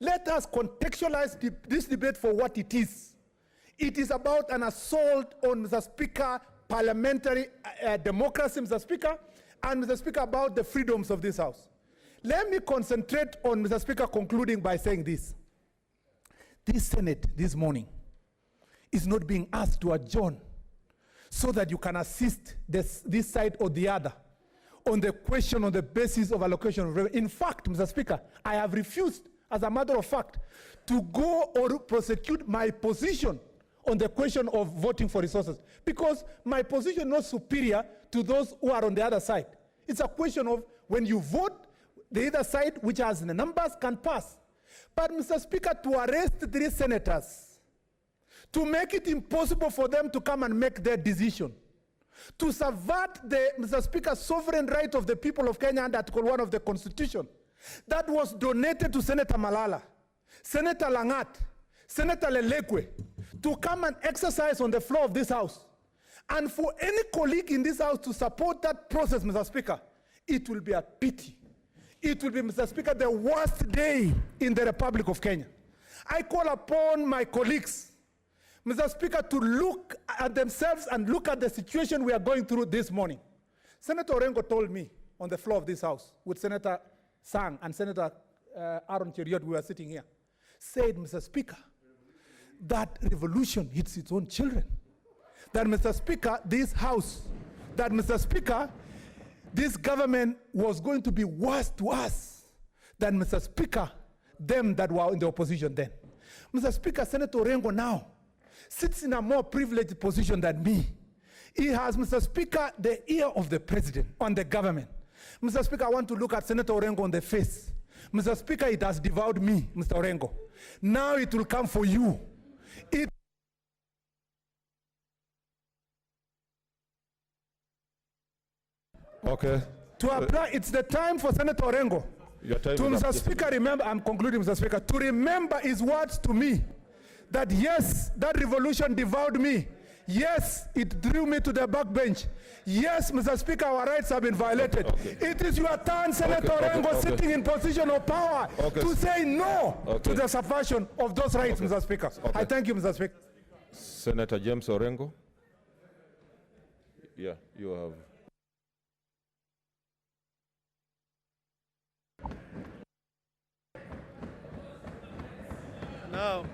Let us contextualize this debate for what it is. It is about an assault on, Mr. Speaker, parliamentary democracy, Mr. Speaker, and Mr. Speaker, about the freedoms of this House. Let me concentrate on, Mr. Speaker, concluding by saying this. This Senate this morning is not being asked to adjourn so that you can assist this side or the other on the question on the basis of allocation of revenue. In fact, Mr. Speaker, I have refused, as a matter of fact, to go or prosecute my position on the question of voting for resources, because my position is not superior to those who are on the other side. It's a question of when you vote, the other side, which has the numbers, can pass. But, Mr. Speaker, to arrest 3 senators, to make it impossible for them to come and make their decision, to subvert the, Mr. Speaker, sovereign right of the people of Kenya under Article 1 of the Constitution, that was donated to Senator Malala, Senator Langat, Senator Lelekwe, to come and exercise on the floor of this House. And for any colleague in this House to support that process, Mr. Speaker, it will be a pity. It will be, Mr. Speaker, the worst day in the Republic of Kenya. I call upon my colleagues, Mr. Speaker, to look at themselves and look at the situation we are going through this morning. Senator Orengo told me on the floor of this House, with Senator Sang and Senator Aaron Cheriot, we were sitting here, said, Mr. Speaker, that revolution hits its own children. That, Mr. Speaker, this House, that, Mr. Speaker, this government was going to be worse to us than, Mr. Speaker, them that were in the opposition then. Mr. Speaker, Senator Orengo now sits in a more privileged position than me. He has, Mr. Speaker, the ear of the president on the government. Mr. Speaker, I want to look at Senator Orengo on the face. Mr. Speaker, it has devoured me, Mr. Orengo. Now it will come for you. Okay. To apply, it's the time for Senator Orengo. Your time To is up. Mr. Speaker, remember, I'm concluding, Mr. Speaker, to remember his words to me, that yes, that revolution devoured me. Yes, it drew me to the backbench. Yes, Mr. Speaker, our rights have been violated. Okay. It is your turn, Senator Orengo, sitting in position of power, to say no to the subversion of those rights, Mr. Speaker. I thank you, Mr. Speaker. Senator James Orengo. Yeah, you have. Now,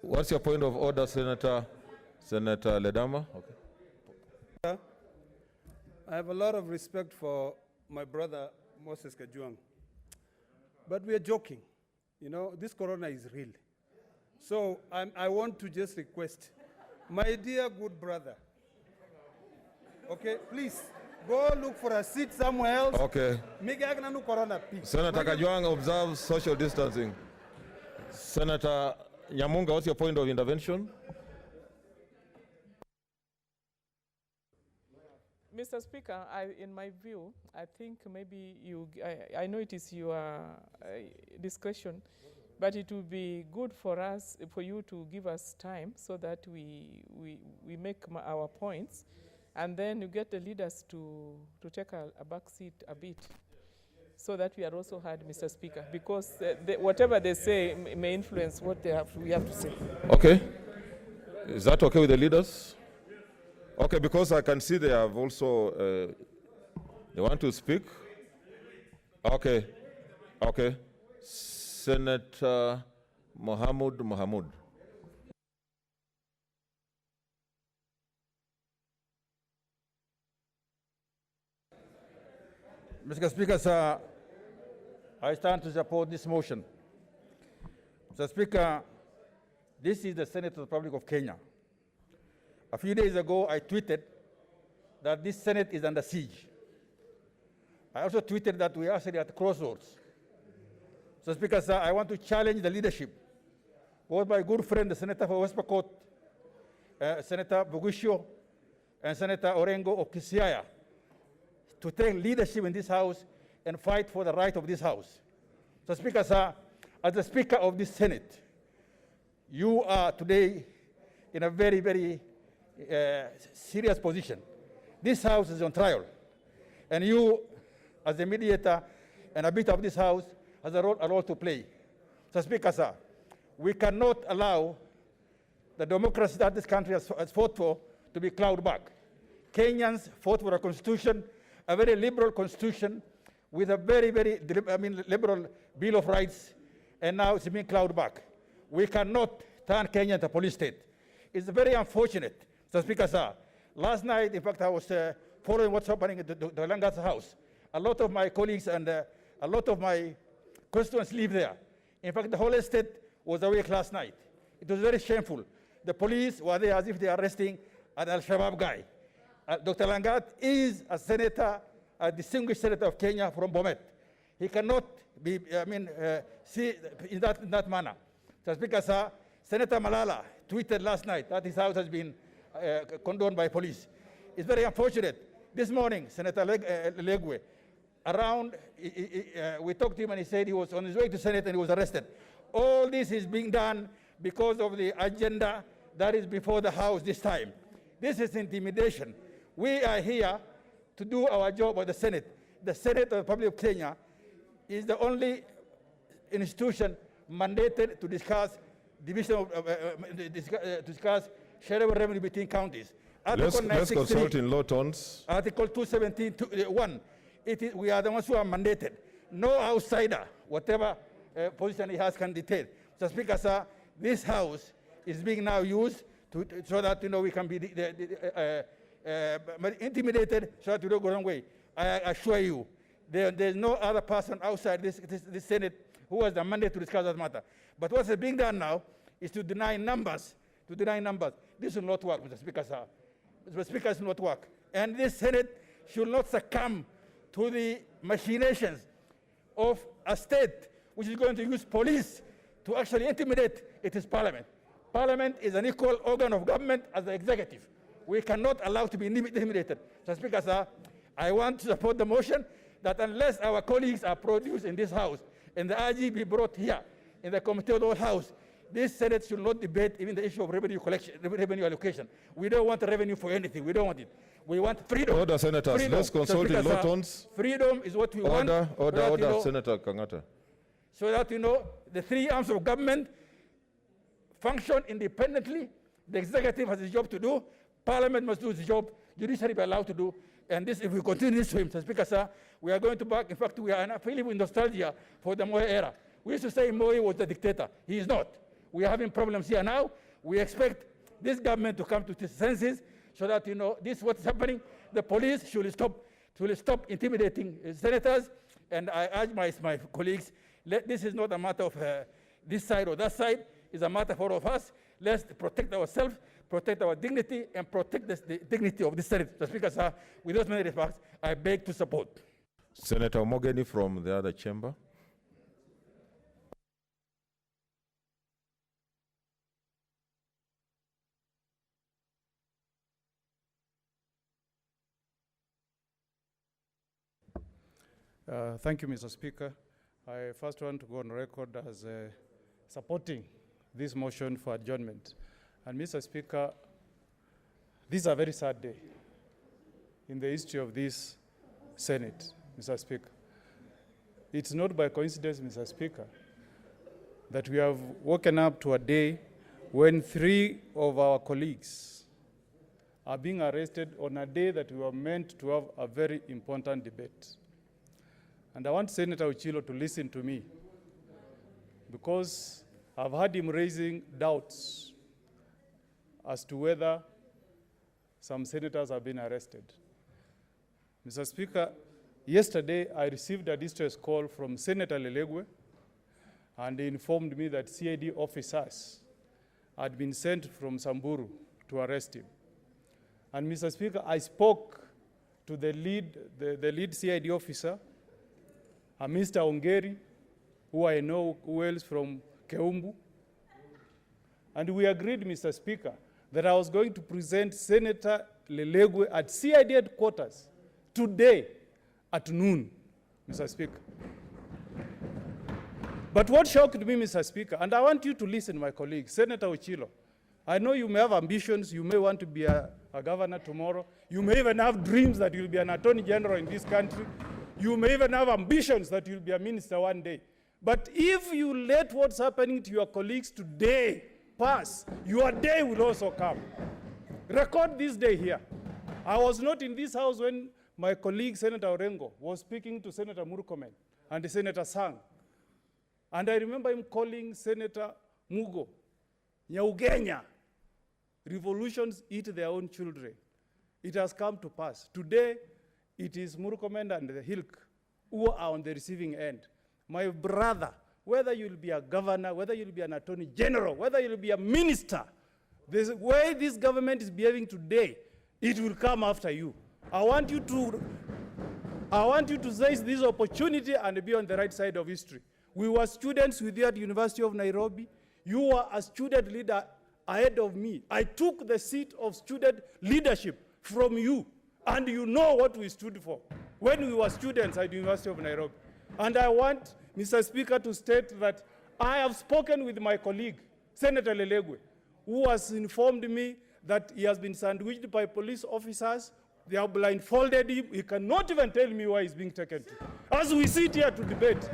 What's your point of order, Senator Ledama? Okay. I have a lot of respect for my brother, Moses Kajwang. But we are joking. You know, this corona is real. So I want to just request, my dear good brother, okay, please, go look for a seat somewhere else. Okay. Corona, Senator Kajwang observes social distancing. Senator Nyamunga, what's your point of intervention? Mr. Speaker, in my view, I think maybe I know it is your discussion, but it would be good for us, for you to give us time so that we make our points, and then you get the leaders to take a back seat a bit, so that we are also heard, Mr. Speaker, because whatever they say may influence what we have to say. Okay. Is that okay with the leaders? Okay, because I can see they have also, they want to speak. Okay, okay. Senator Mohamud. Mr. Speaker, sir, I stand to support this motion. Mr. Speaker, this is the Senate of the Republic of Kenya. A few days ago, I tweeted that this Senate is under siege. I also tweeted that we are actually at crossroads. Mr. Speaker, sir, I want to challenge the leadership, both my good friend, the Senator for West Pokot, Senator Bugusho, and Senator Orengo of Kisiaya, to take leadership in this House and fight for the right of this House. So, Speaker, sir, as the Speaker of this Senate, you are today in a very, very serious position. This House is on trial, and you, as the mediator and a bit of this House, has a role to play. So, Speaker, sir, we cannot allow the democracy that this country has fought for to be clawed back. Kenyans fought for a constitution, a very liberal constitution, with a very, very liberal Bill of Rights, and now it's being clawed back. We cannot turn Kenya into a police state. It's very unfortunate, Mr. Speaker, sir. Last night, in fact, I was following what's happening at the Langa's house. A lot of my colleagues and a lot of my constituents live there. In fact, the whole estate was awake last night. It was very shameful. The police were there as if they are arresting an Al-Shabaab guy. Dr. Langat is a senator, a distinguished senator of Kenya from Bomet. He cannot be, see in that manner. So, Speaker, sir, Senator Malala tweeted last night that his house has been condoned by police. It's very unfortunate. This morning, Senator Legwe, we talked to him and he said he was on his way to Senate and he was arrested. All this is being done because of the agenda that is before the House this time. This is intimidation. We are here to do our job at the Senate. The Senate of the Republic of Kenya is the only institution mandated to discuss division of, discuss shareable revenue between counties. Let's consult in low tones. Article 217(1). We are the ones who are mandated. No outsider, whatever position he has, can dictate. So, Speaker, sir, this House is being now used so that we can be intimidated, so that we don't go the wrong way. I assure you, there's no other person outside this Senate who has the mandate to discuss that matter. But what's being done now is to deny numbers. This will not work, Mr. Speaker, sir. Mr. Speaker, it will not work. And this Senate should not succumb to the machinations of a state which is going to use police to actually intimidate its parliament. Parliament is an equal organ of government as the executive. We cannot allow to be intimidated. So, Speaker, sir, I want to support the motion that unless our colleagues are produced in this House and the RG be brought here in the Committee of the House, this Senate should not debate even the issue of revenue collection, revenue allocation. We don't want revenue for anything. We don't want it. We want freedom. Order, Senators. Freedom. Let's consult in low tones. Freedom is what we want. Order, Senator Kangata. So that, the three arms of government function independently. The executive has a job to do. Parliament must do its job. Judiciary be allowed to do. And this, if we continue this way, Mr. Speaker, sir, we are going to back. In fact, we are feeling with nostalgia for the Moi era. We used to say Moi was the dictator. He is not. We are having problems here now. We expect this government to come to its senses so that, this is what's happening. The police should stop intimidating senators. And I urge my colleagues, this is not a matter of this side or that side. It's a matter for all of us. Let's protect ourselves, protect our dignity, and protect the dignity of the Senate. So, Speaker, sir, with those many remarks, I beg to support. Senator Mogeni from the other chamber. Thank you, Mr. Speaker. I first want to go on record as supporting this motion for adjournment. And Mr. Speaker, this is a very sad day in the history of this Senate, Mr. Speaker. It's not by coincidence, Mr. Speaker, that we have woken up to a day when 3 of our colleagues are being arrested on a day that we were meant to have a very important debate. And I want Senator Uchilo to listen to me, because I've heard him raising doubts as to whether some senators have been arrested. Mr. Speaker, yesterday I received a distress call from Senator Lelegwe, and he informed me that CID officers had been sent from Samburu to arrest him. And Mr. Speaker, I spoke to the lead CID officer, Mr. Ongeri, who I know well from Keumbu. And we agreed, Mr. Speaker, that I was going to present Senator Lelegwe at CID headquarters today at noon, Mr. Speaker. But what shocked me, Mr. Speaker, and I want you to listen, my colleague, Senator Ochilo, I know you may have ambitions, you may want to be a governor tomorrow, you may even have dreams that you'll be an attorney general in this country, you may even have ambitions that you'll be a minister one day. But if you let what's happening to your colleagues today pass, your day will also come. Record this day here. I was not in this house when my colleague, Senator Orengo, was speaking to Senator Murkomen and Senator Sang. And I remember him calling Senator Mugo, Nyaugenya, revolutions eat their own children. It has come to pass. Today, it is Murkomen and the Hilk who are on the receiving end. My brother, whether you'll be a governor, whether you'll be an attorney general, whether you'll be a minister, the way this government is behaving today, it will come after you. I want you to seize this opportunity and be on the right side of history. We were students with you at University of Nairobi. You were a student leader ahead of me. I took the seat of student leadership from you, and you know what we stood for when we were students at University of Nairobi. And I want, Mr. Speaker, to state that I have spoken with my colleague, Senator Lelegwe, who has informed me that he has been sandwiched by police officers. They have blindfolded him. He cannot even tell me where he's being taken to. As we sit here to debate,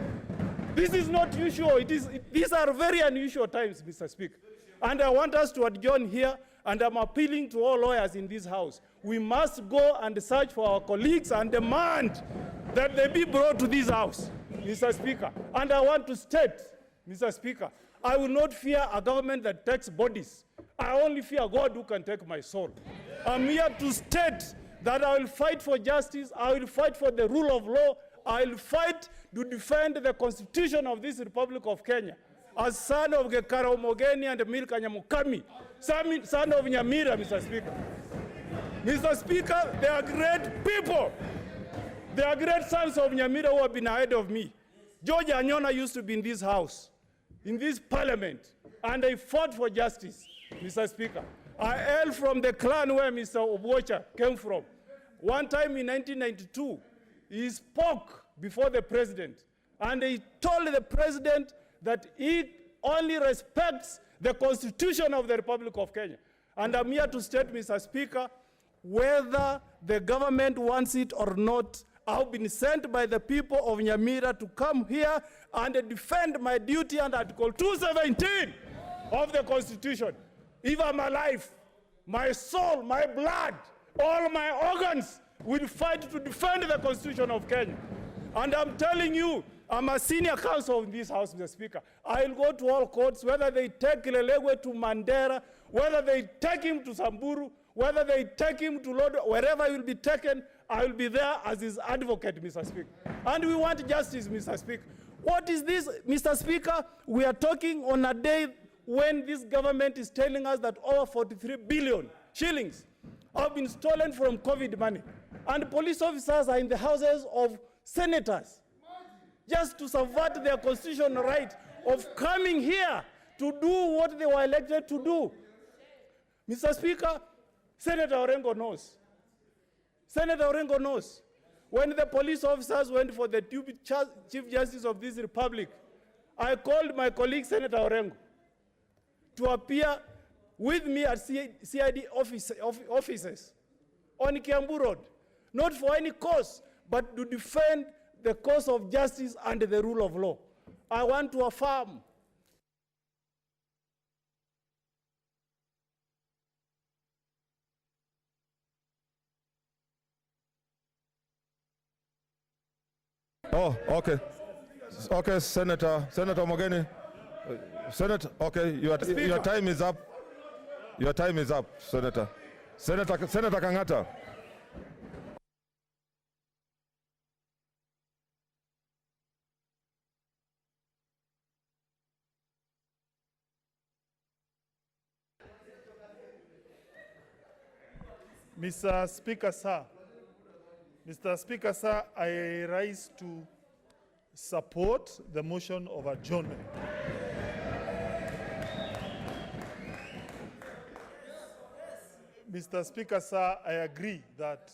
this is not usual. These are very unusual times, Mr. Speaker. And I want us to adjourn here, and I'm appealing to all lawyers in this house. We must go and search for our colleagues and demand that they be brought to this house, Mr. Speaker. And I want to state, Mr. Speaker, I will not fear a government that takes bodies. I only fear God who can take my soul. I'm here to state that I will fight for justice, I will fight for the rule of law, I will fight to defend the Constitution of this Republic of Kenya. As son of Gekara Omogeni and Milka Nyamukami, son of Nyamira, Mr. Speaker. Mr. Speaker, they are great people. They are great sons of Nyamira who have been ahead of me. George Anyona used to be in this house, in this parliament, and I fought for justice, Mr. Speaker. I hail from the clan where Mr. Obuocha came from. One time in 1992, he spoke before the president, and he told the president that he only respects the Constitution of the Republic of Kenya. And I'm here to state, Mr. Speaker, whether the government wants it or not, I've been sent by the people of Nyamira to come here and defend my duty under Article 217 of the Constitution. If I'm alive, my soul, my blood, all my organs will fight to defend the Constitution of Kenya. And I'm telling you, I'm a senior counsel in this house, Mr. Speaker. I'll go to all courts, whether they take Lelegwe to Mandera, whether they take him to Samburu, whether they take him to Lord, wherever he will be taken, I will be there as his advocate, Mr. Speaker. And we want justice, Mr. Speaker. What is this, Mr. Speaker? We are talking on a day when this government is telling us that over 43 billion shillings have been stolen from COVID money. And police officers are in the houses of senators just to subvert their constitutional right of coming here to do what they were elected to do. Mr. Speaker, Senator Orengo knows. Senator Orengo knows. When the police officers went for the Chief Justice of this republic, I called my colleague, Senator Orengo, to appear with me at CID offices on Kiambu Road, not for any cause, but to defend the cause of justice and the rule of law. I want to affirm Oh, okay. Okay, Senator Mogeni. Senator, okay, your time is up. Your time is up, Senator. Senator Kangata. Mr. Speaker, sir. Mr. Speaker, sir, I rise to support the motion of adjournment. Mr. Speaker, sir, I agree that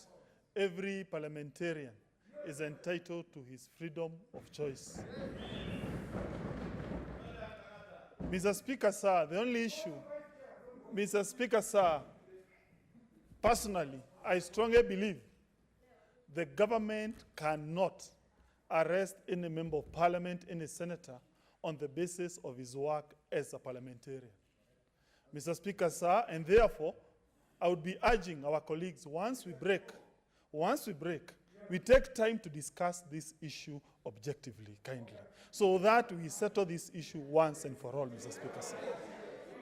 every parliamentarian is entitled to his freedom of choice. Mr. Speaker, sir, the only issue, Mr. Speaker, sir, personally, I strongly believe the government cannot arrest any member of parliament, any senator, on the basis of his work as a parliamentarian. Mr. Speaker, sir, and therefore, I would be urging our colleagues, once we break, we take time to discuss this issue objectively, kindly, so that we settle this issue once and for all, Mr. Speaker, sir.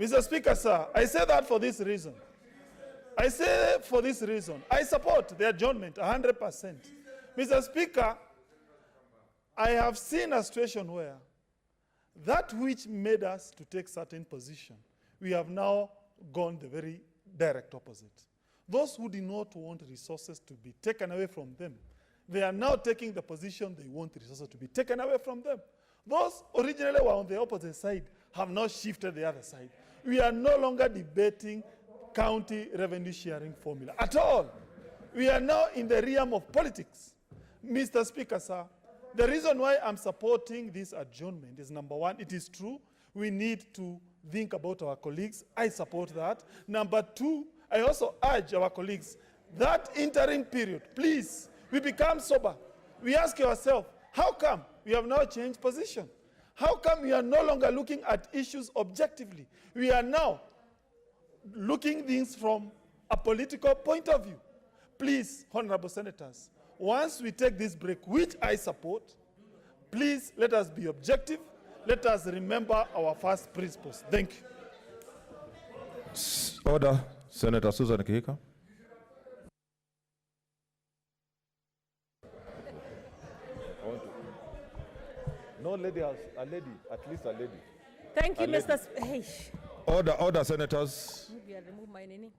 Mr. Speaker, sir, I say that for this reason. I support the adjournment 100%. Mr. Speaker, I have seen a situation where that which made us to take certain position, we have now gone the very direct opposite. Those who did not want resources to be taken away from them, they are now taking the position they want resources to be taken away from them. Those originally were on the opposite side have now shifted the other side. We are no longer debating county revenue sharing formula at all. We are now in the realm of politics. Mr. Speaker, sir, the reason why I'm supporting this adjournment is, number one, it is true, we need to think about our colleagues. I support that. Number two, I also urge our colleagues, that interim period, please, we become sober. We ask ourselves, how come we have now changed position? How come we are no longer looking at issues objectively? We are now looking things from a political point of view. Please, honorable senators, once we take this break, which I support, please let us be objective. Let us remember our first principles. Thank you. Order. Senator Susan Kihika. No lady, a lady, at least a lady. Thank you, Mr. Order, senators. Maybe I'll remove my nini.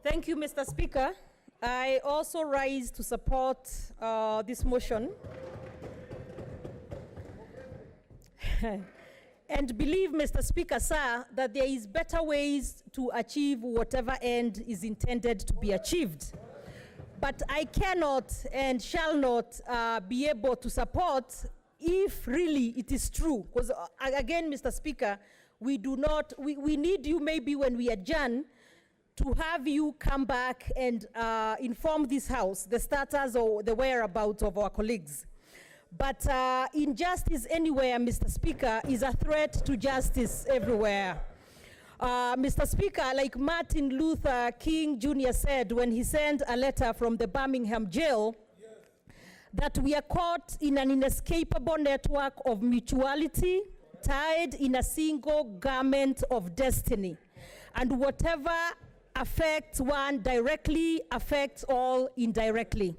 Thank you, Mr. Speaker. I also rise to support this motion. And believe, Mr. Speaker, sir, that there is better ways to achieve whatever end is intended to be achieved. But I cannot and shall not be able to support if really it is true. Because again, Mr. Speaker, we need you maybe when we adjourn to have you come back and inform this House the status or the whereabouts of our colleagues. But injustice anywhere, Mr. Speaker, is a threat to justice everywhere. Mr. Speaker, like Martin Luther King Jr. said when he sent a letter from the Birmingham jail, that we are caught in an inescapable network of mutuality, tied in a single garment of destiny. And whatever affects one directly affects all indirectly.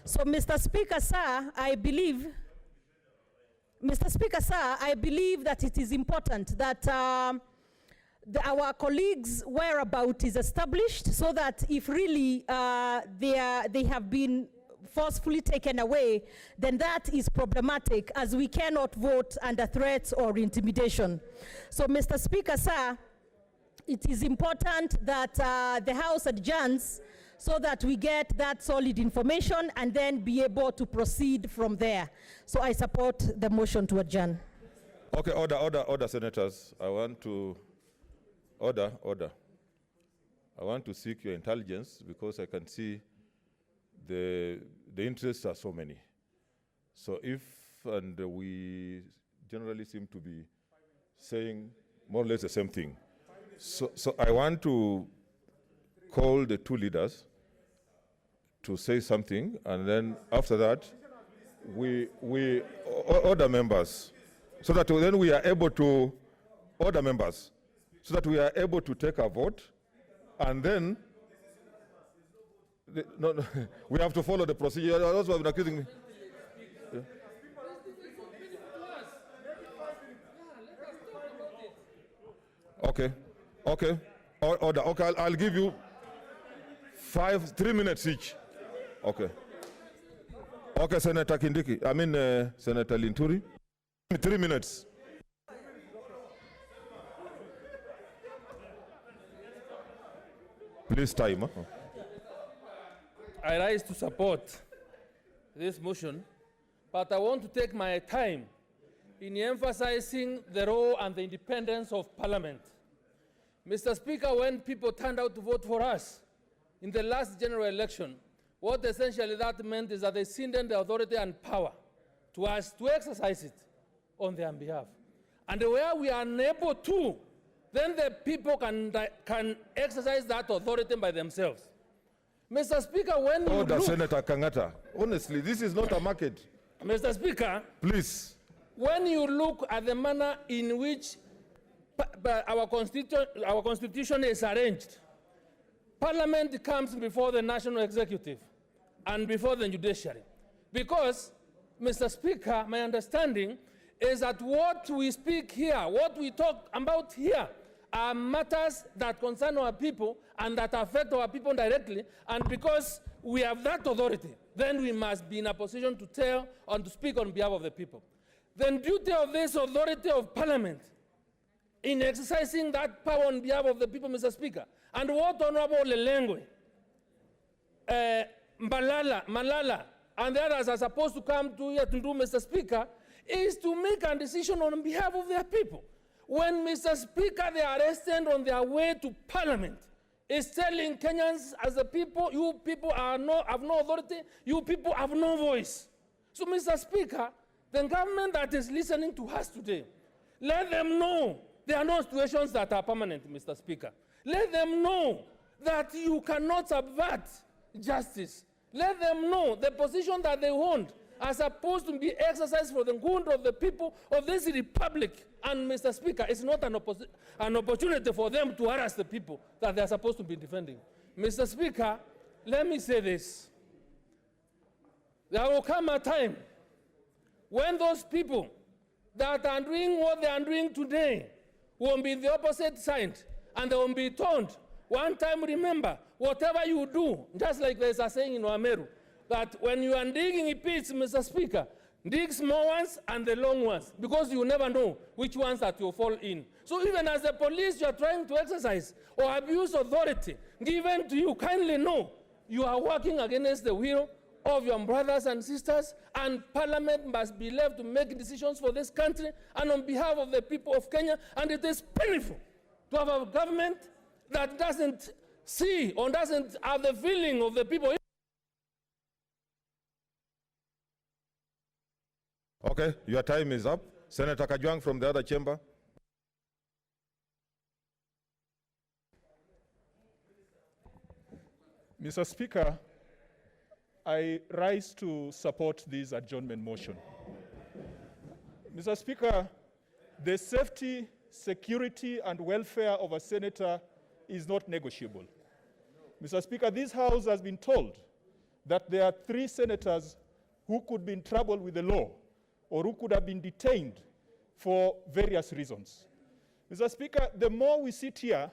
So, Mr. Speaker, sir, I believe that it is important that our colleagues' whereabouts is established, so that if really they have been forcefully taken away, then that is problematic, as we cannot vote under threats or intimidation. So, Mr. Speaker, sir, it is important that the House adjourns so that we get that solid information and then be able to proceed from there. So I support the motion to adjourn. Okay, order, senators. I want to order. I want to seek your intelligence, because I can see the interests are so many. So we generally seem to be saying more or less the same thing. So I want to call the two leaders to say something, and then after that, we order members, so that then we are able to order members, so that we are able to take a vote, and then we have to follow the procedure. You also have been accusing me. Yeah. Okay. Order. Okay, I'll give you 3 minutes each. Okay. Okay, Senator Kindiki. Senator Linturi. 3 minutes. Please time. Huh? I rise to support this motion, but I want to take my time in emphasizing the role and the independence of Parliament. Mr. Speaker, when people turned out to vote for us in the last general election, what essentially that meant is that they ceded the authority and power to us to exercise it on their behalf. And where we are unable to, then the people can exercise that authority by themselves. Mr. Speaker, when you Order, look... Senator Kangata. Honestly, this is not a market. Mr. Speaker, please. When you look at the manner in which our constitution is arranged, Parliament comes before the national executive and before the judiciary. Because, Mr. Speaker, my understanding is that what we speak here, what we talk about here, are matters that concern our people and that affect our people directly, and because we have that authority, then we must be in a position to tell and to speak on behalf of the people. The duty of this authority of Parliament in exercising that power on behalf of the people, Mr. Speaker, and what Honorable Lelengwe, Malala, and the others are supposed to come to here to do, Mr. Speaker, is to make a decision on behalf of their people. When, Mr. Speaker, they are arrested on their way to Parliament, is telling Kenyans as the people, you people have no authority, you people have no voice. So, Mr. Speaker, the government that is listening to us today, let them know there are no situations that are permanent, Mr. Speaker. Let them know that you cannot subvert justice. Let them know the position that they want are supposed to be exercised for the good of the people of this republic. And, Mr. Speaker, it's not an opportunity for them to harass the people that they are supposed to be defending. Mr. Speaker, let me say this. There will come a time when those people that are doing what they are doing today will be the opposite side, and they will be told, one time remember, whatever you do, just like there's a saying in Wameru, that when you are digging pits, Mr. Speaker, dig small ones and the long ones, because you never know which ones that you'll fall in. So even as the police you are trying to exercise or abuse authority given to you, kindly know you are working against the will of your brothers and sisters, and Parliament must be left to make decisions for this country and on behalf of the people of Kenya. And it is painful to have a government that doesn't see or doesn't have the feeling of the people. Okay, your time is up. Senator Kajwang from the other chamber. Mr. Speaker, I rise to support this adjournment motion. Mr. Speaker, the safety, security, and welfare of a senator is not negotiable. Mr. Speaker, this House has been told that there are 3 senators who could be in trouble with the law or who could have been detained for various reasons. Mr. Speaker, the more we sit here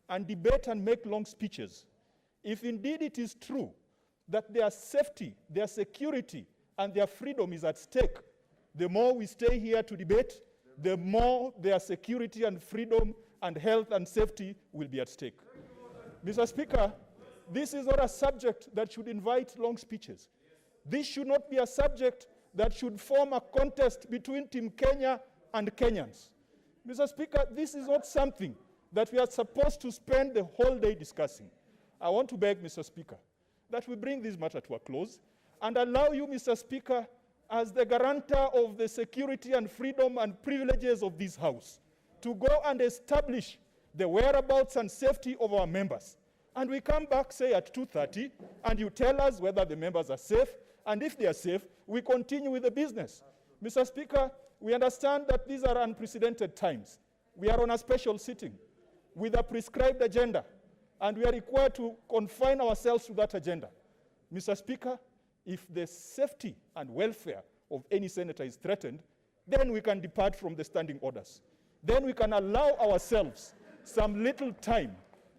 and debate and make long speeches, if indeed it is true that their safety, their security, and their freedom is at stake, the more we stay here to debate, the more their security and freedom and health and safety will be at stake. Mr. Speaker, this is not a subject that should invite long speeches. This should not be a subject that should form a contest between Team Kenya and Kenyans. Mr. Speaker, this is not something that we are supposed to spend the whole day discussing. I want to beg, Mr. Speaker, that we bring this matter to a close and allow you, Mr. Speaker, as the guarantor of the security and freedom and privileges of this House, to go and establish the whereabouts and safety of our members. And we come back, say, at 2:30, and you tell us whether the members are safe, and if they are safe, we continue with the business. Mr. Speaker, we understand that these are unprecedented times. We are on a special sitting with a prescribed agenda, and we are required to confine ourselves to that agenda. Mr. Speaker, if the safety and welfare of any senator is threatened, then we can depart from the standing orders. Then we can allow ourselves some little time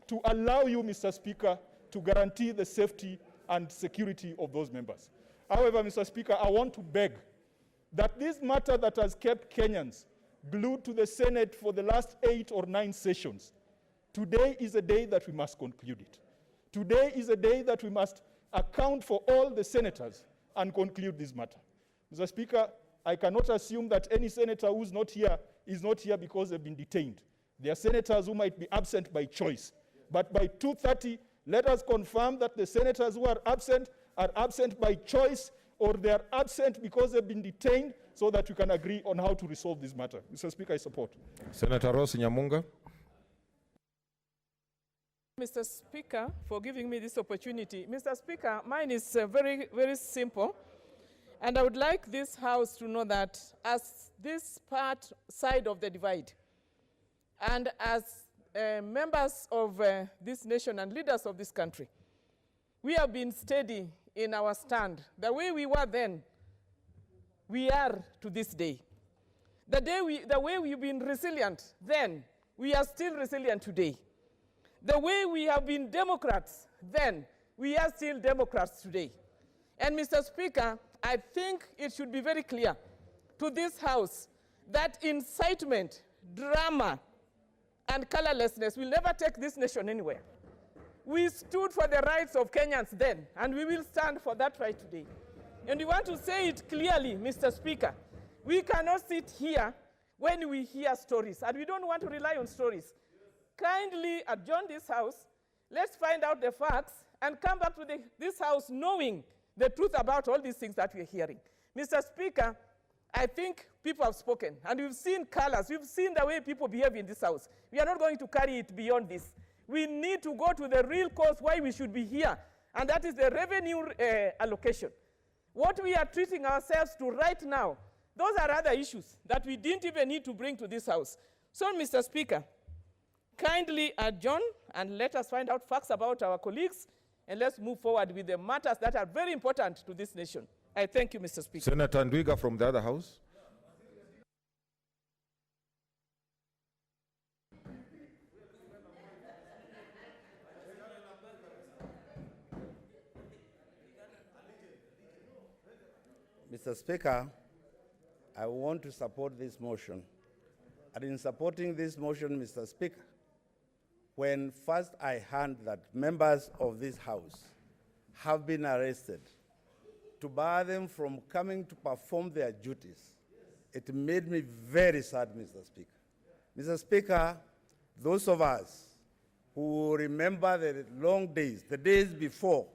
to allow you, Mr. Speaker, to guarantee the safety and security of those members. However, Mr. Speaker, I want to beg that this matter that has kept Kenyans glued to the Senate for the last 8 or 9 sessions, today is a day that we must conclude it. Today is a day that we must account for all the senators and conclude this matter. Mr. Speaker, I cannot assume that any senator who's not here is not here because they've been detained. There are senators who might be absent by choice. But by 2:30, let us confirm that the senators who are absent by choice, or they are absent because they've been detained, so that we can agree on how to resolve this matter. Mr. Speaker, I support. Senator Ross Nyamunga. Mr. Speaker, for giving me this opportunity. Mr. Speaker, mine is very, very simple. And I would like this House to know that as this side of the divide, and as members of this nation and leaders of this country, we have been steady in our stand. The way we were then, we are to this day. The way we've been resilient then, we are still resilient today. The way we have been Democrats then, we are still Democrats today. And Mr. Speaker, I think it should be very clear to this House that incitement, drama, and colorlessness will never take this nation anywhere. We stood for the rights of Kenyans then, and we will stand for that right today. And we want to say it clearly, Mr. Speaker. We cannot sit here when we hear stories, and we don't want to rely on stories. Kindly adjourn this House, let's find out the facts, and come back to this House knowing the truth about all these things that we're hearing. Mr. Speaker, I think people have spoken, and we've seen colors, we've seen the way people behave in this House. We are not going to carry it beyond this. We need to go to the real cause why we should be here, and that is the revenue allocation. What we are treating ourselves to right now, those are other issues that we didn't even need to bring to this House. So, Mr. Speaker, kindly adjourn and let us find out facts about our colleagues, and let's move forward with the matters that are very important to this nation. I thank you, Mr. Speaker. Senator Ndwiga from the other house. Mr. Speaker, I want to support this motion. And in supporting this motion, Mr. Speaker, when first I heard that members of this House have been arrested to bar them from coming to perform their duties, it made me very sad, Mr. Speaker. Mr. Speaker, those of us who remember the long days, the days before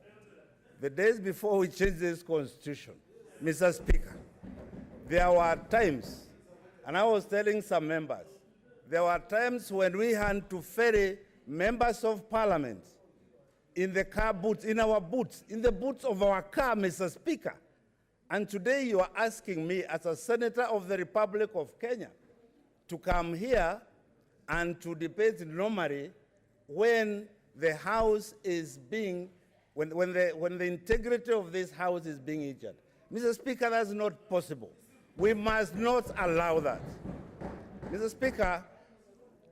we changed this constitution, Mr. Speaker, there were times, and I was telling some members, there were times when we had to ferry members of parliament in the car boots, in our boots, in the boots of our car, Mr. Speaker. And today you are asking me, as a senator of the Republic of Kenya, to come here and to debate normally when the House is being, when the integrity of this House is being injured. Mr. Speaker, that's not possible. We must not allow that. Mr. Speaker,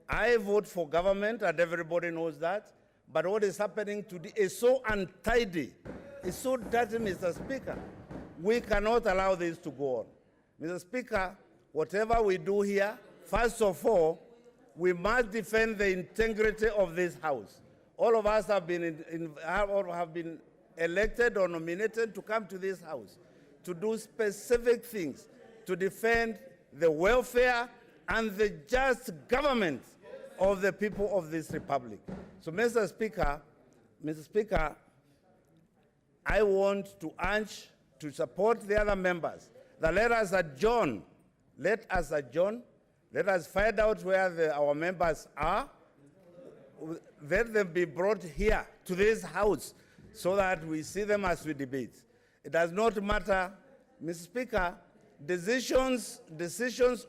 I vote for government, and everybody knows that. But what is happening today is so untidy. It's so dirty, Mr. Speaker. We cannot allow this to go on. Mr. Speaker, whatever we do here, first of all, we must defend the integrity of this House. All of us have been, have been elected or nominated to come to this House to do specific things, to defend the welfare and the just government of the people of this republic. So, Mr. Speaker, I want to urge to support the other members that let us adjourn. Let us adjourn. Let us find out where our members are. Let them be brought here to this House so that we see them as we debate. It does not matter, Mr. Speaker, decisions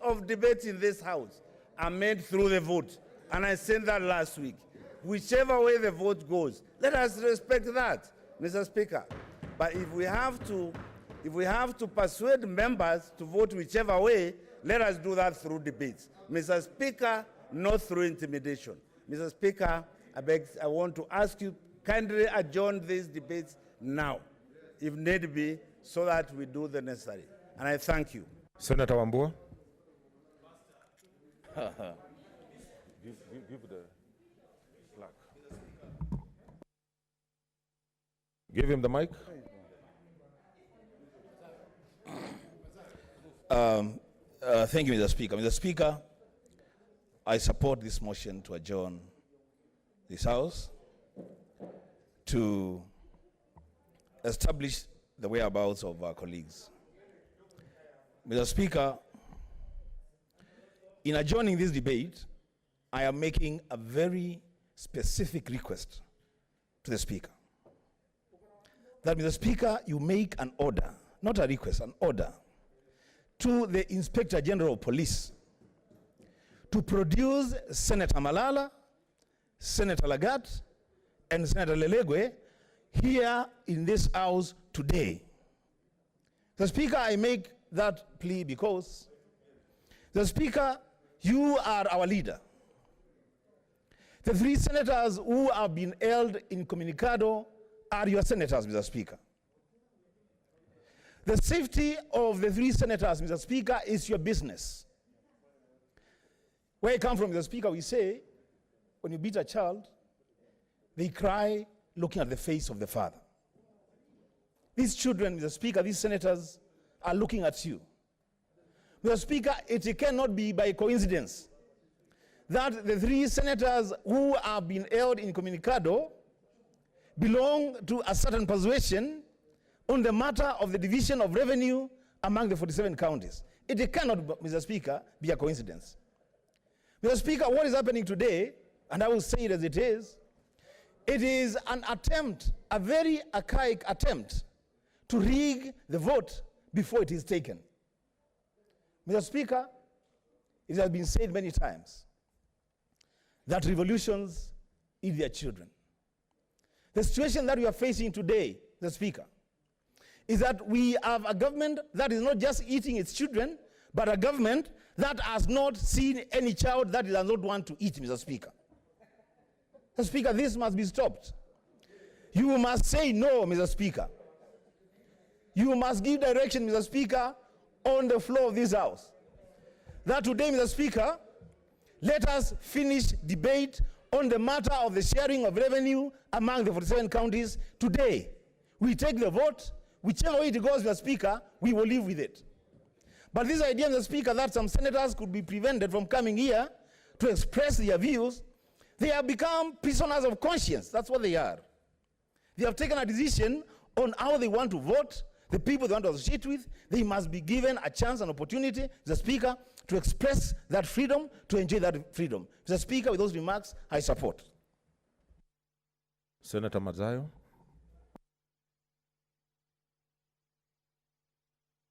of debate in this House are made through the vote. And I said that last week. Whichever way the vote goes, let us respect that, Mr. Speaker. But if we have to persuade members to vote whichever way, let us do that through debates. Mr. Speaker, not through intimidation. Mr. Speaker, I want to ask you, kindly adjourn these debates now. If need be, so that we do the necessary. And I thank you. Senator Wambua. Give the plaque. Give him the mic. Thank you, Mr. Speaker. Mr. Speaker, I support this motion to adjourn this House to establish the whereabouts of our colleagues. Mr. Speaker, in adjourning this debate, I am making a very specific request to the Speaker. That, Mr. Speaker, you make an order, not a request, an order, to the Inspector General of Police to produce Senator Malala, Senator Lagat, and Senator Lelegwe here in this House today. The Speaker, I make that plea because, the Speaker, you are our leader. The 3 senators who have been held incommunicado are your senators, Mr. Speaker. The safety of the 3 senators, Mr. Speaker, is your business. Where I come from, Mr. Speaker, we say, when you beat a child, they cry looking at the face of the father. These children, Mr. Speaker, these senators are looking at you. Mr. Speaker, it cannot be by coincidence that the 3 senators who have been held incommunicado belong to a certain persuasion on the matter of the division of revenue among the 47 counties. It cannot, Mr. Speaker, be a coincidence. Mr. Speaker, what is happening today, and I will say it as it is an attempt, a very archaic attempt, to rig the vote before it is taken. Mr. Speaker, it has been said many times that revolutions eat their children. The situation that we are facing today, Mr. Speaker, is that we have a government that is not just eating its children, but a government that has not seen any child that it does not want to eat, Mr. Speaker. Mr. Speaker, this must be stopped. You must say no, Mr. Speaker. You must give direction, Mr. Speaker, on the floor of this House. That today, Mr. Speaker, let us finish debate on the matter of the sharing of revenue among the 47 counties today. We take the vote. Whichever way it goes, Mr. Speaker, we will live with it. But this idea, Mr. Speaker, that some senators could be prevented from coming here to express their views, they have become prisoners of conscience. That's what they are. They have taken a decision on how they want to vote, the people they want to associate with. They must be given a chance, an opportunity, Mr. Speaker, to express that freedom, to enjoy that freedom. Mr. Speaker, with those remarks, I support. Senator Mazayo.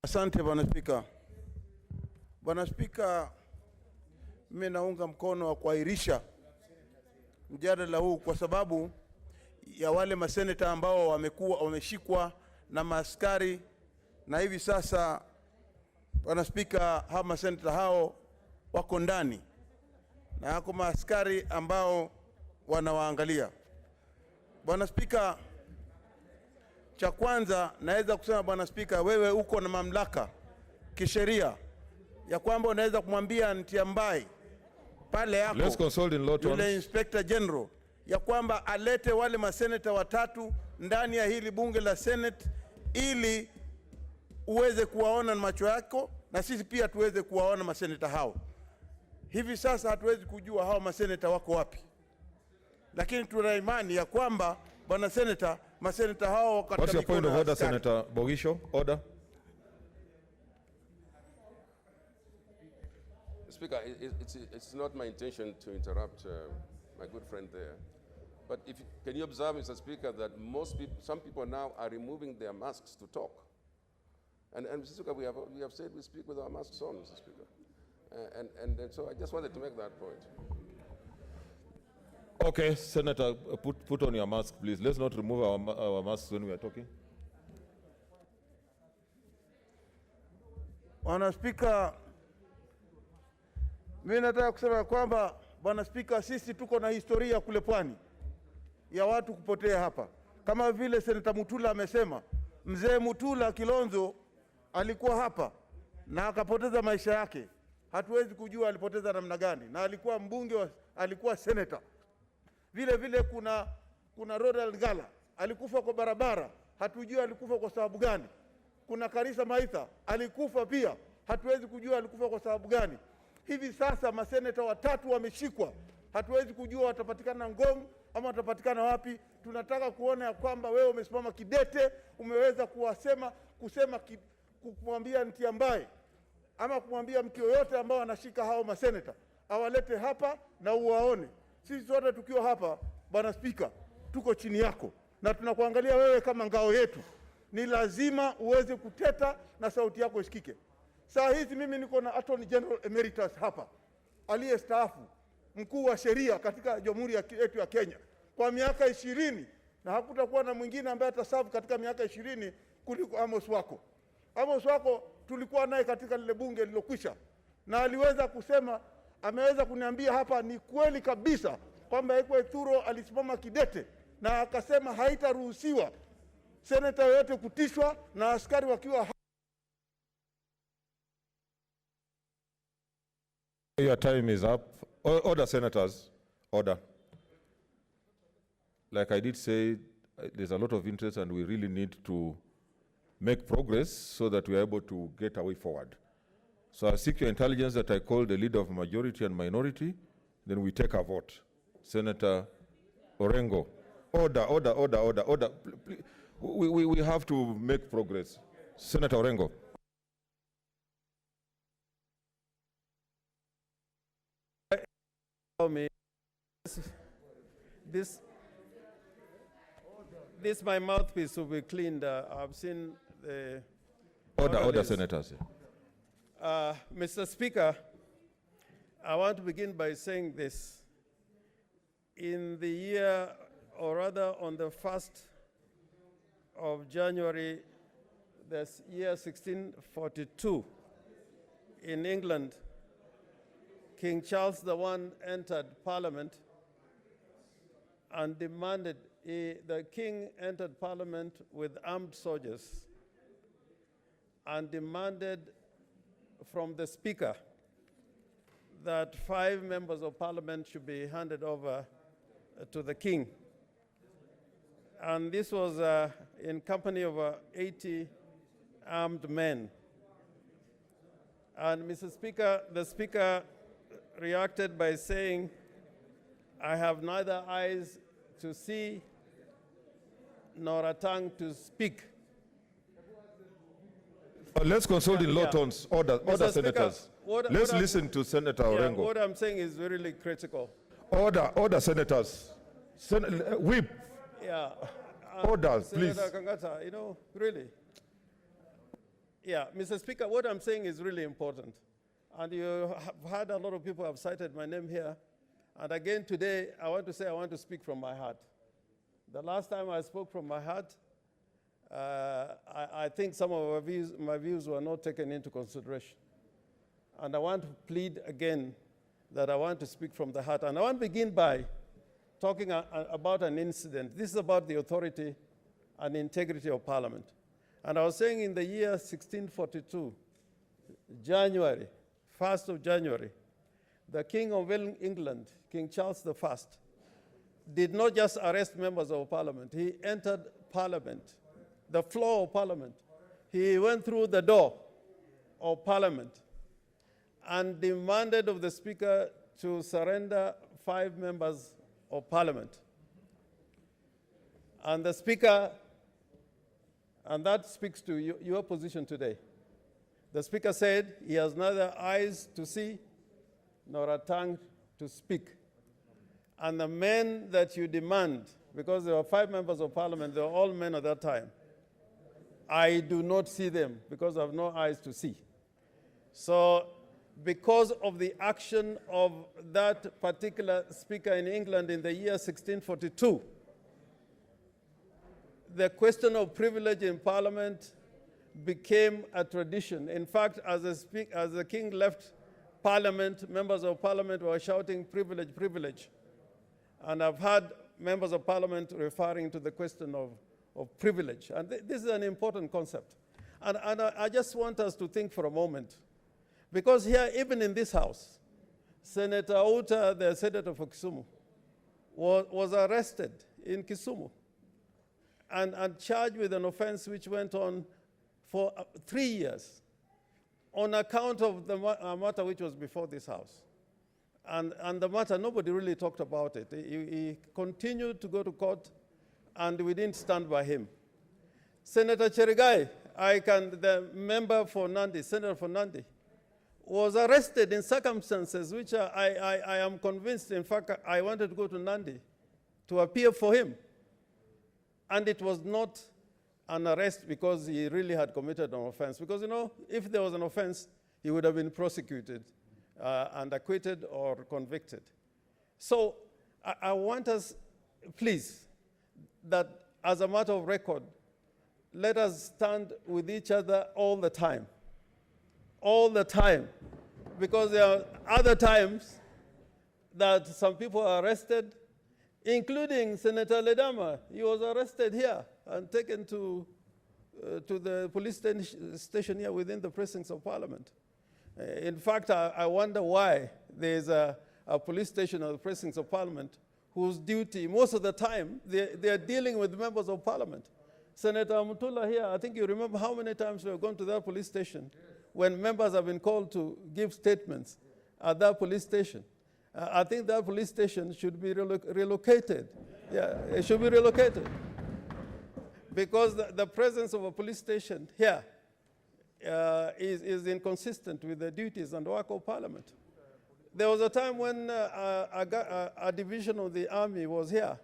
Asante Bwana Spika. Bwana Spika, mimi naunga mkono wa kuahirisha mjadala huu kwa sababu ya wale maseneta ambao wameshikwa na maaskari, na hivi sasa Bwana Spika, hawa maseneta hao wako ndani na hako maaskari ambao wanawaangalia. Bwana Spika, cha kwanza naweza kusema Bwana Spika, wewe uko na mamlaka kisheria ya kwamba unaweza kumwambia Ntiambai pale yako, Let's consult in law terms. Yule Inspector General ya kwamba alete wale maseneta 3 ndani ya hili bunge la Senate ili uweze kuwaona na macho yako na sisi pia tuweze kuwaona maseneta hao. Hivi sasa hatuwezi kujua hao maseneta wako wapi, lakini tuna imani ya kwamba Bwana Senator, maseneta hao katika What's your point of order, askari. Senator Bogisho? Order. Speaker, it's not my intention to interrupt my good friend there. But can you observe, Mr. Speaker, that some people now are removing their masks to talk. And Mr. Speaker, we have said we speak with our masks on, Mr. Speaker. And so I just wanted to make that point. Okay, Senator, put on your mask, please. Let's not remove our masks when we are talking. Bwana Spika, mimi nataka kusema kwamba Bwana Spika, sisi tuko na historia kule pwani ya watu kupotea hapa. Kama vile Senator Mutula amesema, Mzee Mutula Kilonzo alikuwa hapa na akapoteza maisha yake. Hatuwezi kujua alipoteza namna gani, na alikuwa mbunge, alikuwa senator. Vile vile kuna Ronald Gala alikufa kwa barabara, hatujui alikufa kwa sababu gani. Kuna Karisa Maitha alikufa pia, hatuwezi kujua alikufa kwa sababu gani. Hivi sasa maseneta watatu wameshikwa, hatuwezi kujua watapatikana Ngong ama watapatikana wapi. Tunataka kuona ya kwamba wewe umesimama kidete, umeweza kumwambia Ntiambaye ama kumwambia mtu yoyote ambao anashika hao maseneta awalete hapa na uwaone. Sisi sote tukiwa hapa, Bwana Spika, tuko chini yako na tunakuangalia wewe kama ngao yetu. Ni lazima uweze kuteta na sauti yako isikike. Saa hizi mimi niko na Attorney General Emeritus hapa aliyestaafu, mkuu wa sheria katika Jamhuri yetu ya Kenya kwa miaka 20, na hakutakuwa na mwingine ambaye atasafu katika miaka 20 kuliko Amos Wako. Amos Wako tulikuwa naye katika lile bunge lililokwisha, na aliweza kusema, ameweza kuniambia hapa ni kweli kabisa kwamba Ekwe Thuro alisimama kidete na akasema haitaruhusiwa seneta yote kutishwa na askari wakiwa. Your time is up. Order, senators. Order. Like I did say, there's a lot of interest and we really need to make progress so that we are able to get a way forward. So I seek your intelligence that I call the leader of majority and minority, then we take a vote. Senator Orengo. Order, order, order, order, order. Please, we have to make progress. Senator Orengo. This my mouthpiece will be cleaned. I've seen the Order, senators. Mr. Speaker, I want to begin by saying this. In the year, or rather on the 1st of January, this year 1642, in England, King Charles I entered Parliament and demanded, the king entered Parliament with armed soldiers and demanded from the Speaker that 5 members of Parliament should be handed over to the king. And this was in company of 80 armed men. And Mr. Speaker, the Speaker reacted by saying, I have neither eyes to see nor a tongue to speak. Let's consult in low Yeah. tones. Order, Mr. senators. Speaker, Let's listen to Senator Orengo. What I'm saying is really critical. Order, senators. Whip. Yeah. Order, Senator please. Kangata, really. Yeah, Mr. Speaker, what I'm saying is really important. And you have had a lot of people have cited my name here. And again today, I want to say I want to speak from my heart. The last time I spoke from my heart, I think some of my views were not taken into consideration. And I want to plead again that I want to speak from the heart. And I want to begin by talking about an incident. This is about the authority and integrity of Parliament. And I was saying in the year 1642, January, 1st of January, the King of England, King Charles I, did not just arrest members of Parliament. He entered Parliament, the floor of Parliament. He went through the door of Parliament and demanded of the Speaker to surrender 5 members of Parliament. And the Speaker, and that speaks to your position today. The Speaker said he has neither eyes to see nor a tongue to speak. And the men that you demand, because there were 5 members of Parliament, they were all men at that time, I do not see them because I have no eyes to see. So because of the action of that particular Speaker in England in the year 1642, the question of privilege in Parliament became a tradition. In fact, as the King left Parliament, members of Parliament were shouting, privilege, privilege. And I've had members of Parliament referring to the question of of privilege. And this is an important concept. And I just want us to think for a moment, because here, even in this house, Senator Outa, the senator for Kisumu, was arrested in Kisumu and charged with an offense which went on for 3 years on account of the matter which was before this house. And the matter, nobody really talked about it. He continued to go to court, and we didn't stand by him. Senator Cherigai, the member for Nandi, Senator for Nandi, was arrested in circumstances which I am convinced, in fact, I wanted to go to Nandi to appear for him. And it was not an arrest because he really had committed an offense. Because, you know, if there was an offense, he would have been prosecuted and acquitted or convicted. So I want us, please, that as a matter of record, let us stand with each other all the time. All the time. Because there are other times that some people are arrested, including Senator Ledama. He was arrested here and taken to the police station here within the precincts of Parliament. In fact, I wonder why there's a police station at the precincts of Parliament whose duty, most of the time, they are dealing with members of Parliament. Senator Mutula here, I think you remember how many times we have gone to that police station when members have been called to give statements at that police station. I think that police station should be relocated. Yeah, it should be relocated. Because the presence of a police station here is inconsistent with the duties and work of Parliament. There was a time when a division of the army was here,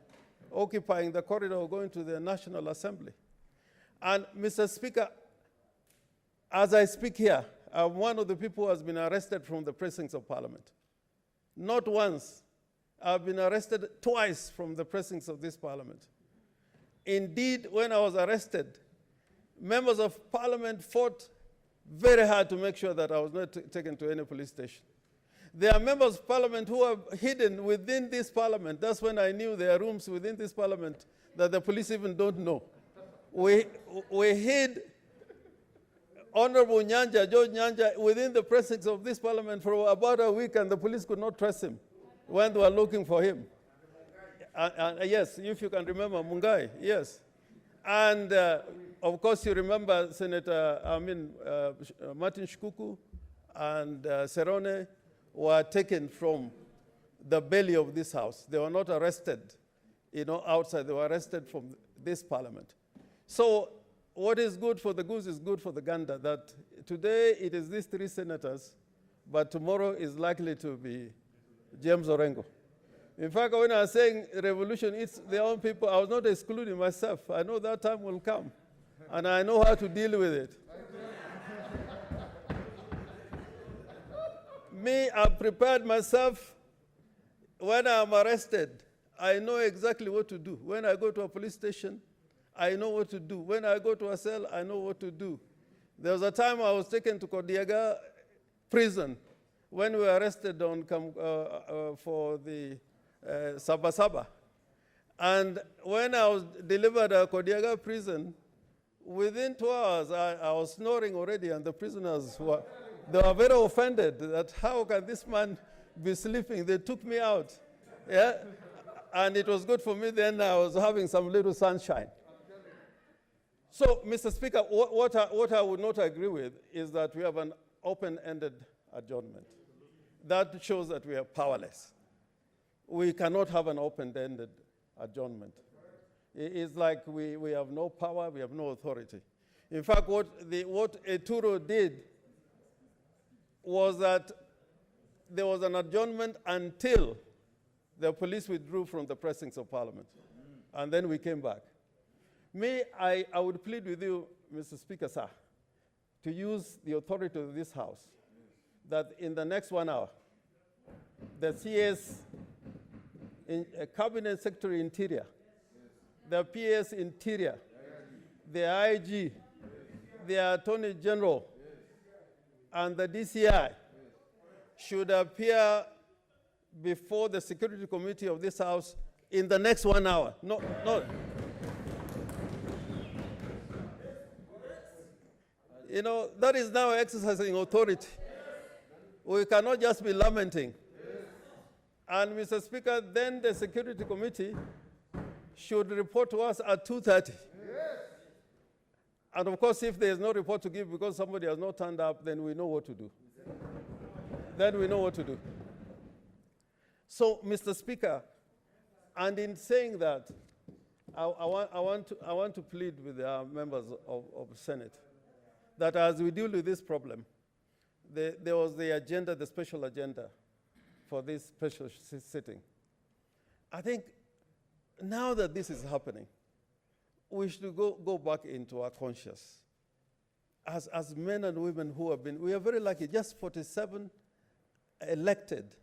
occupying the corridor going to the National Assembly. And Mr. Speaker, as I speak here, I'm one of the people who has been arrested from the precincts of Parliament. Not once. I've been arrested twice from the precincts of this Parliament. Indeed, when I was arrested, members of Parliament fought very hard to make sure that I was not taken to any police station. There are members of Parliament who are hidden within this Parliament. That's when I knew there are rooms within this Parliament that the police even don't know. We hid Honorable Nyanja, George Nyanja, within the precincts of this Parliament for about a week, and the police could not trace him when they were looking for him. Yes, if you can remember Mungai, yes. And of course, you remember Martin Shkuku and Serone were taken from the belly of this house. They were not arrested, outside. They were arrested from this Parliament. So what is good for the goose is good for the gander, that today it is these three senators, but tomorrow is likely to be James Orengo. In fact, when I was saying revolution, it's their own people, I was not excluding myself. I know that time will come, and I know how to deal with it. Me, I prepared myself. When I'm arrested, I know exactly what to do. When I go to a police station, I know what to do. When I go to a cell, I know what to do. There was a time I was taken to Kodiaga prison when we were arrested for the Sabasaba. And when I was delivered at Kodiaga prison, within 2 hours, I was snoring already, and the prisoners were very offended that how can this man be sleeping? They took me out. Yeah? And it was good for me then. I was having some little sunshine. So, Mr. Speaker, what I would not agree with is that we have an open-ended adjournment. That shows that we are powerless. We cannot have an open-ended adjournment. It's like we have no power, we have no authority. In fact, what Eturo did was that there was an adjournment until the police withdrew from the precincts of Parliament. And then we came back. I would plead with you, Mr. Speaker, sir, to use the authority of this House, that in the next 1 hour, the CS, Cabinet Secretary Interior, the PS Interior, the IG, the Attorney General, and the DCI should appear before the Security Committee of this House in the next 1 hour. You know, that is now exercising authority. We cannot just be lamenting. And Mr. Speaker, then the Security Committee should report to us at 2:30. And of course, if there is no report to give because somebody has not turned up, then we know what to do. Then we know what to do. So, Mr. Speaker, and in saying that, I want to plead with the members of the Senate that as we deal with this problem, there was the agenda, the special agenda for this special sitting. I think now that this is happening, we should go back into our conscience. As men and women who have been, we are very lucky, just 47 elected,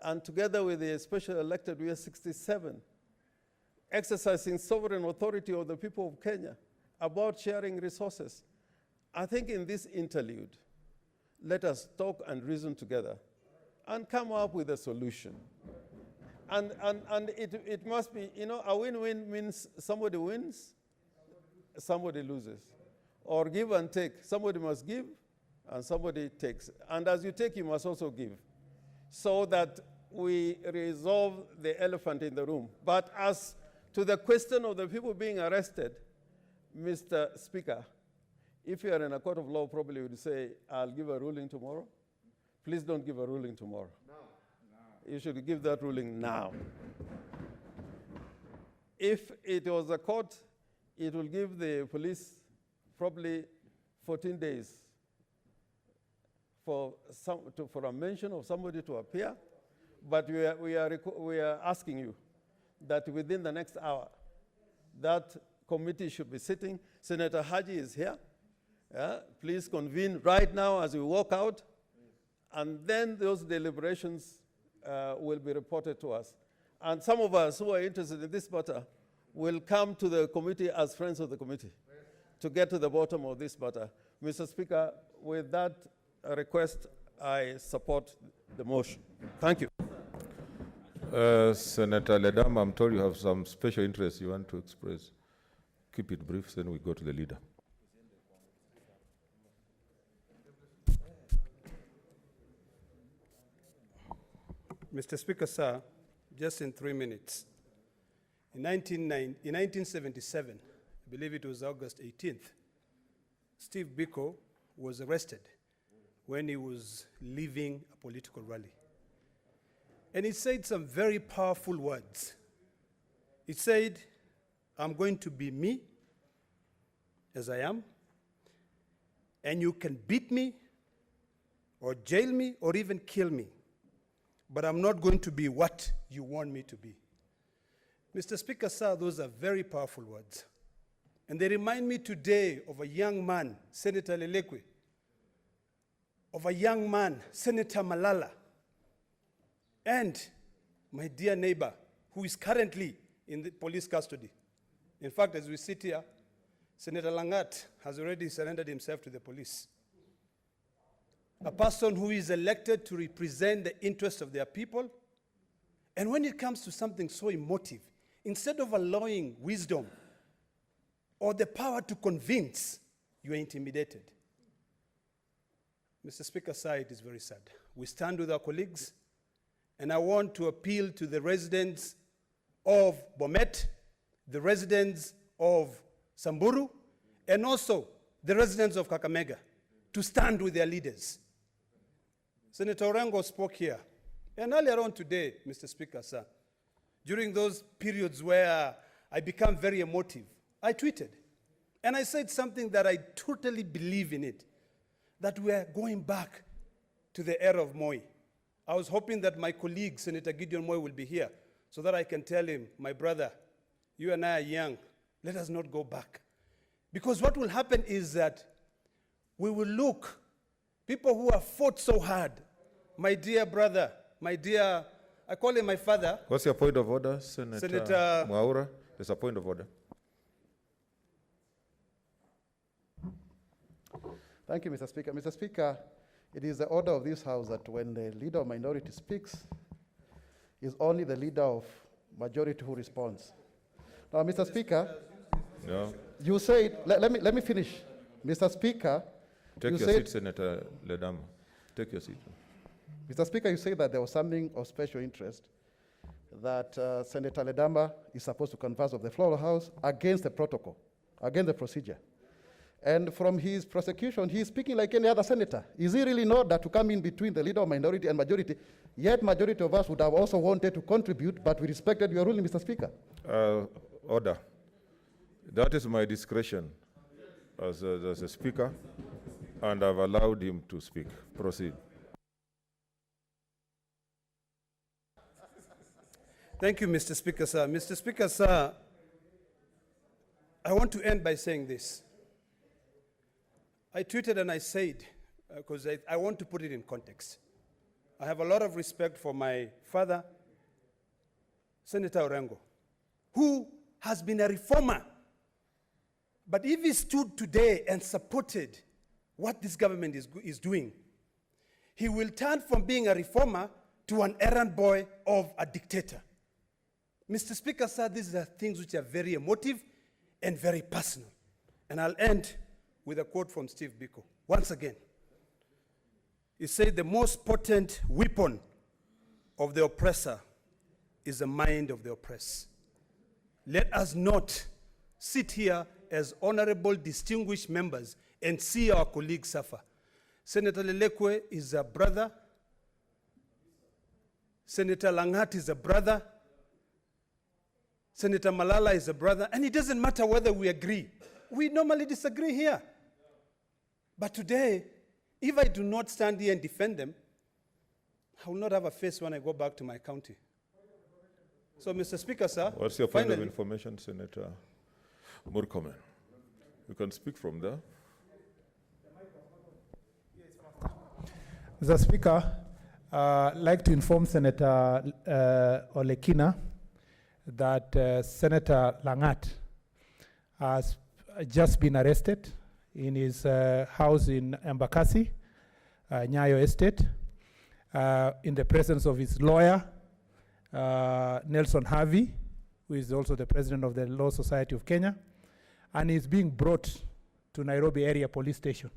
and together with the special elected, we are 67, exercising sovereign authority of the people of Kenya about sharing resources. I think in this interlude, let us talk and reason together and come up with a solution. And it must be, you know, a win-win means somebody wins, somebody loses. Or give and take. Somebody must give and somebody takes. And as you take, you must also give. So that we resolve the elephant in the room. But as to the question of the people being arrested, Mr. Speaker, if you are in a court of law, probably you would say, I'll give a ruling tomorrow. Please don't give a ruling tomorrow. You should give that ruling now. If it was a court, it will give the police probably 14 days for a mention of somebody to appear. But we are asking you that within the next hour, that committee should be sitting. Senator Haji is here. Please convene right now as we walk out, and then those deliberations will be reported to us. And some of us who are interested in this matter will come to the committee as friends of the committee to get to the bottom of this matter. Mr. Speaker, with that request, I support the motion. Thank you. Senator Ledam, I'm told you have some special interest you want to express. Keep it brief, then we go to the leader. Mr. Speaker, sir, just in 3 minutes. In 1977, I believe it was August 18th, Steve Biko was arrested when he was leaving a political rally. And he said some very powerful words. He said, I'm going to be me as I am, and you can beat me or jail me or even kill me, but I'm not going to be what you want me to be. Mr. Speaker, sir, those are very powerful words. And they remind me today of a young man, Senator Lelekwe, of a young man, Senator Malala, and my dear neighbor, who is currently in the police custody. In fact, as we sit here, Senator Langat has already surrendered himself to the police. A person who is elected to represent the interests of their people. And when it comes to something so emotive, instead of allowing wisdom or the power to convince, you are intimidated. Mr. Speaker, sir, it is very sad. We stand with our colleagues, and I want to appeal to the residents of Bomet, the residents of Samburu, and also the residents of Kakamega to stand with their leaders. Senator Orengo spoke here. And earlier on today, Mr. Speaker, sir, during those periods where I become very emotive, I tweeted. And I said something that I totally believe in it, that we are going back to the era of Moi. I was hoping that my colleague, Senator Gideon Moi, will be here so that I can tell him, my brother, you and I are young. Let us not go back. Because what will happen is that we will look, people who have fought so hard, my dear brother, my dear, I call him my father. What's your point of order, Senator Mwaura? There's a point of order. Thank you, Mr. Speaker. Mr. Speaker, it is the order of this House that when the leader of minority speaks, it's only the leader of majority who responds. Now, Mr. Speaker, no. You said, let me finish. Mr. Speaker, Take You your said- seat, Senator Ledama. Take your seat. Mr. Speaker, you say that there was something of special interest that Senator Ledama is supposed to converse of the floor of the House against the protocol, against the procedure. And from his prosecution, he is speaking like any other senator. Is he really not that to come in between the leader of minority and majority? Yet majority of us would have also wanted to contribute, but we respected your ruling, Mr. Speaker. Order. That is my discretion as a speaker, and I've allowed him to speak. Proceed. Thank you, Mr. Speaker, sir. Mr. Speaker, sir, I want to end by saying this. I tweeted and I said, because I want to put it in context. I have a lot of respect for my father, Senator Orengo, who has been a reformer. But if he stood today and supported what this government is doing, he will turn from being a reformer to an errand boy of a dictator. Mr. Speaker, sir, these are things which are very emotive and very personal. And I'll end with a quote from Steve Biko. Once again, he said, the most potent weapon of the oppressor is the mind of the oppressed. Let us not sit here as honorable, distinguished members and see our colleagues suffer. Senator Lelekwe is a brother. Senator Langat is a brother. Senator Malala is a brother. And it doesn't matter whether we agree. We normally disagree here. But today, if I do not stand here and defend them, I will not have a face when I go back to my county. So, Mr. Speaker, sir. What's your point of information, Senator Murkomen? You can speak from there. Mr. Speaker, I'd like to inform Senator Olekina that Senator Langat has just been arrested in his house in Embakasi, Nyayo Estate, in the presence of his lawyer, Nelson Harvey, who is also the president of the Law Society of Kenya, and he's being brought to Nairobi Area Police Station,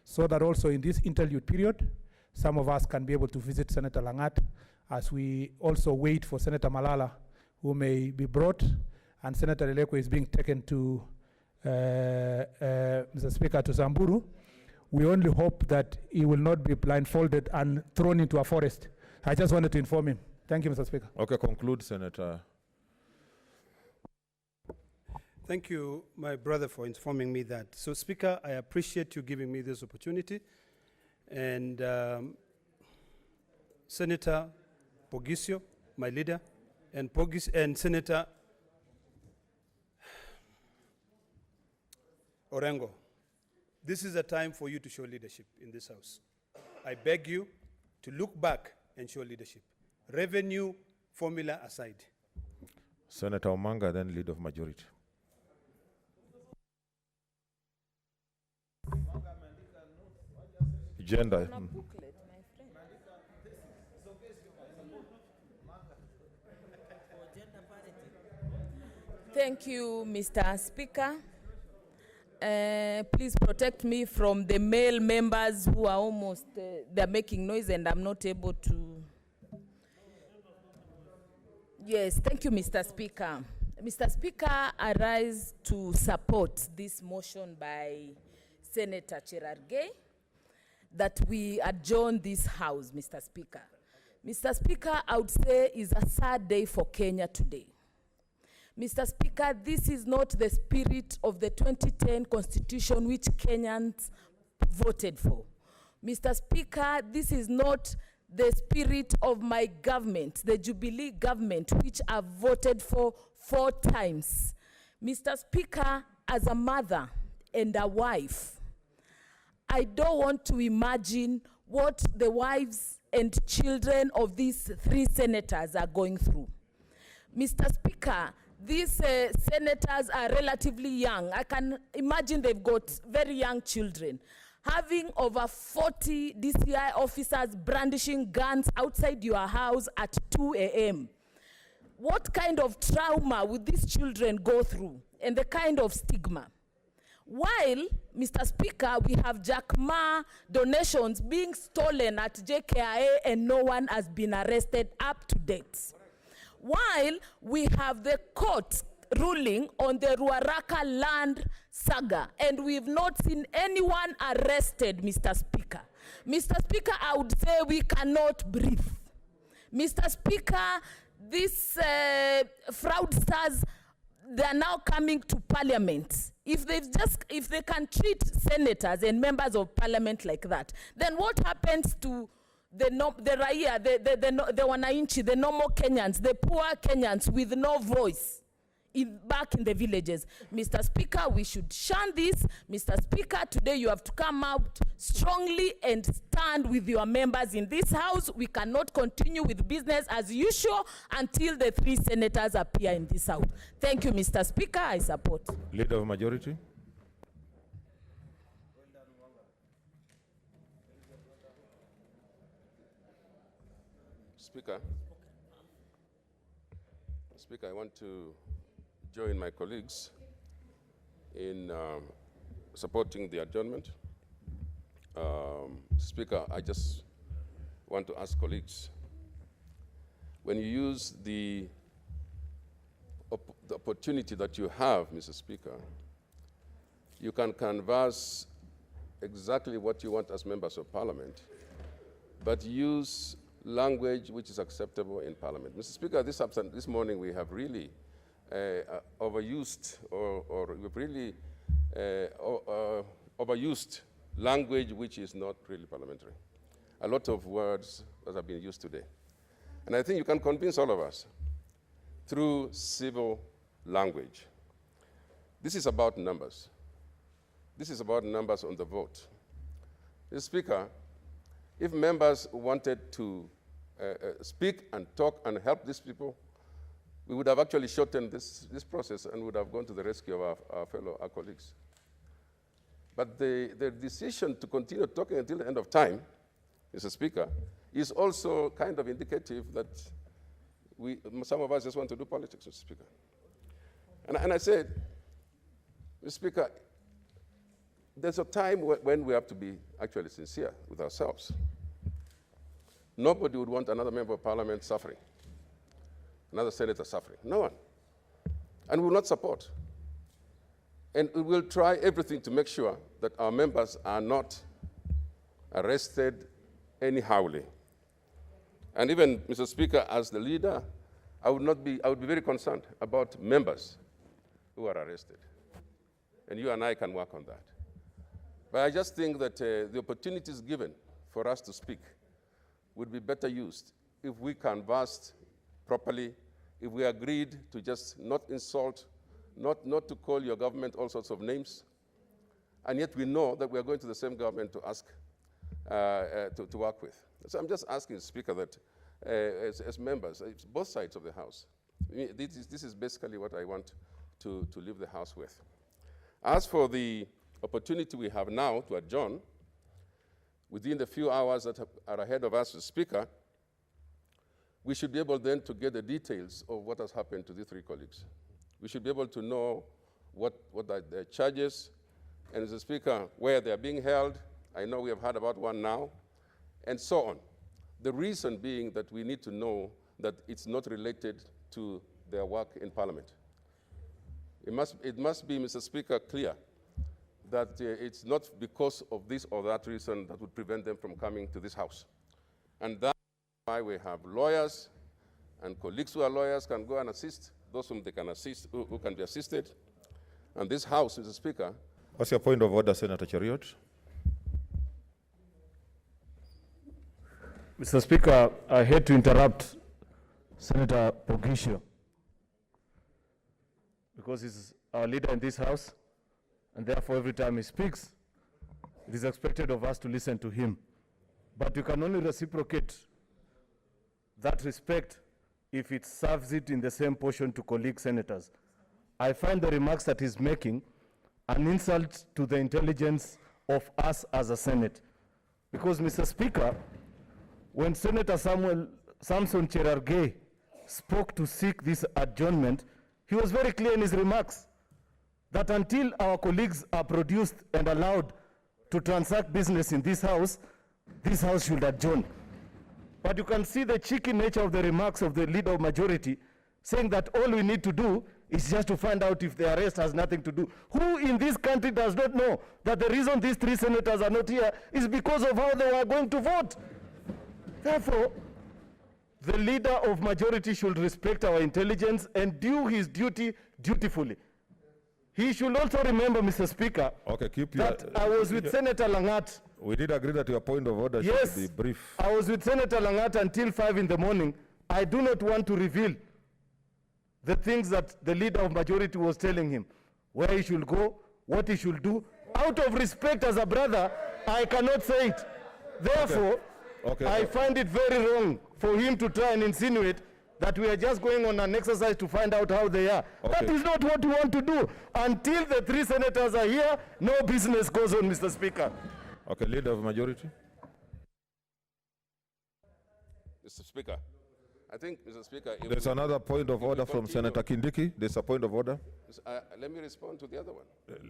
so that also in this interlude period, some of us can be able to visit Senator Langat as we also wait for Senator Malala, who may be brought, and Senator Lelekwe is being taken to Mr. Speaker, to Samburu. We only hope that he will not be blindfolded and thrown into a forest. I just wanted to inform him. Thank you, Mr. Speaker. Okay, conclude, Senator. Thank you, my brother, for informing me that. So, Speaker, I appreciate you giving me this opportunity. And Senator Pogisio, my leader, and Senator Orengo, this is a time for you to show leadership in this house. I beg you to look back and show leadership. Revenue formula aside. Senator Omanga, then Leader of Majority. Gender. Thank you, Mr. Speaker. Please protect me from the male members who are almost, they're making noise and I'm not able to. Yes, thank you, Mr. Speaker. Mr. Speaker, I rise to support this motion by Senator Cherargei that we adjourn this house, Mr. Speaker. Mr. Speaker, I would say is a sad day for Kenya today. Mr. Speaker, this is not the spirit of the 2010 Constitution which Kenyans voted for. Mr. Speaker, this is not the spirit of my government, the Jubilee government, which I've voted for 4 times. Mr. Speaker, as a mother and a wife, I don't want to imagine what the wives and children of these 3 senators are going through. Mr. Speaker, these senators are relatively young. I can imagine they've got very young children. Having over 40 DCI officers brandishing guns outside your house at 2 a.m. What kind of trauma would these children go through, and the kind of stigma? While, Mr. Speaker, we have Jack Ma donations being stolen at JKIA and no one has been arrested up to date. While we have the court ruling on the Ruaraka land saga and we've not seen anyone arrested, Mr. Speaker. Mr. Speaker, I would say we cannot breathe. Mr. Speaker, these fraudsters, they are now coming to Parliament. If they can treat senators and members of Parliament like that, then what happens to the raia, the wananchi, the normal Kenyans, the poor Kenyans with no voice back in the villages? Mr. Speaker, we should shun this. Mr. Speaker, today you have to come out strongly and stand with your members in this house. We cannot continue with business as usual until the 3 senators appear in this house. Thank you, Mr. Speaker. I support. Leader of Majority. Speaker, I want to join my colleagues in supporting the adjournment. Speaker, I just want to ask colleagues, when you use the opportunity that you have, Mr. Speaker, you can canvass exactly what you want as members of Parliament, but use language which is acceptable in Parliament. Mr. Speaker, this morning we have really overused or we've really overused language which is not really parliamentary. A lot of words that have been used today. And I think you can convince all of us through civil language. This is about numbers. This is about numbers on the vote. Mr. Speaker, if members wanted to speak and talk and help these people, we would have actually shortened this process and would have gone to the rescue of our colleagues. But the decision to continue talking until the end of time, Mr. Speaker, is also kind of indicative that some of us just want to do politics, Mr. Speaker. And I said, Mr. Speaker, there's a time when we have to be actually sincere with ourselves. Nobody would want another member of Parliament suffering, another senator suffering. No one. And we will not support. And we will try everything to make sure that our members are not arrested anyhowly. And even, Mr. Speaker, as the leader, I would be very concerned about members who are arrested. And you and I can work on that. But I just think that the opportunities given for us to speak would be better used if we canvassed properly, if we agreed to just not insult, not to call your government all sorts of names, and yet we know that we are going to the same government to ask to work with. So I'm just asking, Speaker, that as members, both sides of the House, this is basically what I want to leave the House with. As for the opportunity we have now to adjourn, within the few hours that are ahead of us, Speaker, we should be able then to get the details of what has happened to these 3 colleagues. We should be able to know what are their charges, and as a Speaker, where they are being held. I know we have heard about one now, and so on. The reason being that we need to know that it's not related to their work in Parliament. It must be, Mr. Speaker, clear that it's not because of this or that reason that would prevent them from coming to this House. And that's why we have lawyers, and colleagues who are lawyers can go and assist those whom they can assist, who can be assisted. And this House, Mr. Speaker. What's your point of order, Senator Chariot? Mr. Speaker, I hate to interrupt Senator Pogisho because he's our leader in this House, and therefore every time he speaks, it is expected of us to listen to him. But you can only reciprocate that respect if it serves it in the same portion to colleague senators. I find the remarks that he's making an insult to the intelligence of us as a Senate. Because, Mr. Speaker, when Senator Samson Cherargei spoke to seek this adjournment, he was very clear in his remarks. that until our colleagues are produced and allowed to transact business in this house should adjourn. But you can see the cheeky nature of the remarks of the leader of majority, saying that all we need to do is just to find out if the arrest has nothing to do. Who in this country does not know that the reason these 3 senators are not here is because of how they were going to vote? Therefore, the leader of majority should respect our intelligence and do his duty dutifully. He should also remember, Mr. Speaker, that I was with Senator Langat. We did agree that your point of order should be brief. I was with Senator Langat until 5 in the morning. I do not want to reveal the things that the leader of majority was telling him, where he should go, what he should do. Out of respect as a brother, I cannot say it. Therefore, I find it very wrong for him to try and insinuate that we are just going on an exercise to find out how they are. That is not what we want to do. Until the 3 senators are here, no business goes on, Mr. Speaker. Okay, leader of majority. Mr. Speaker, I think, Mr. Speaker, there's another point of order from Senator Kindiki. There's a point of order. Let me respond to the other one.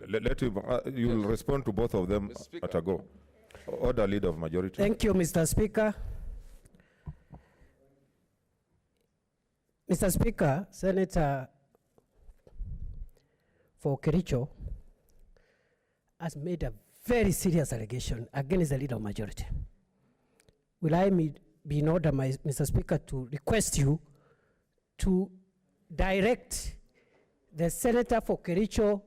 Let him, you'll respond to both of them at a go. Order, leader of majority. Thank you, Mr. Speaker. Mr. Speaker, Senator for Kericho has made a very serious allegation against the leader of majority. Will I be in order, Mr. Speaker, to request you to direct the Senator for Kericho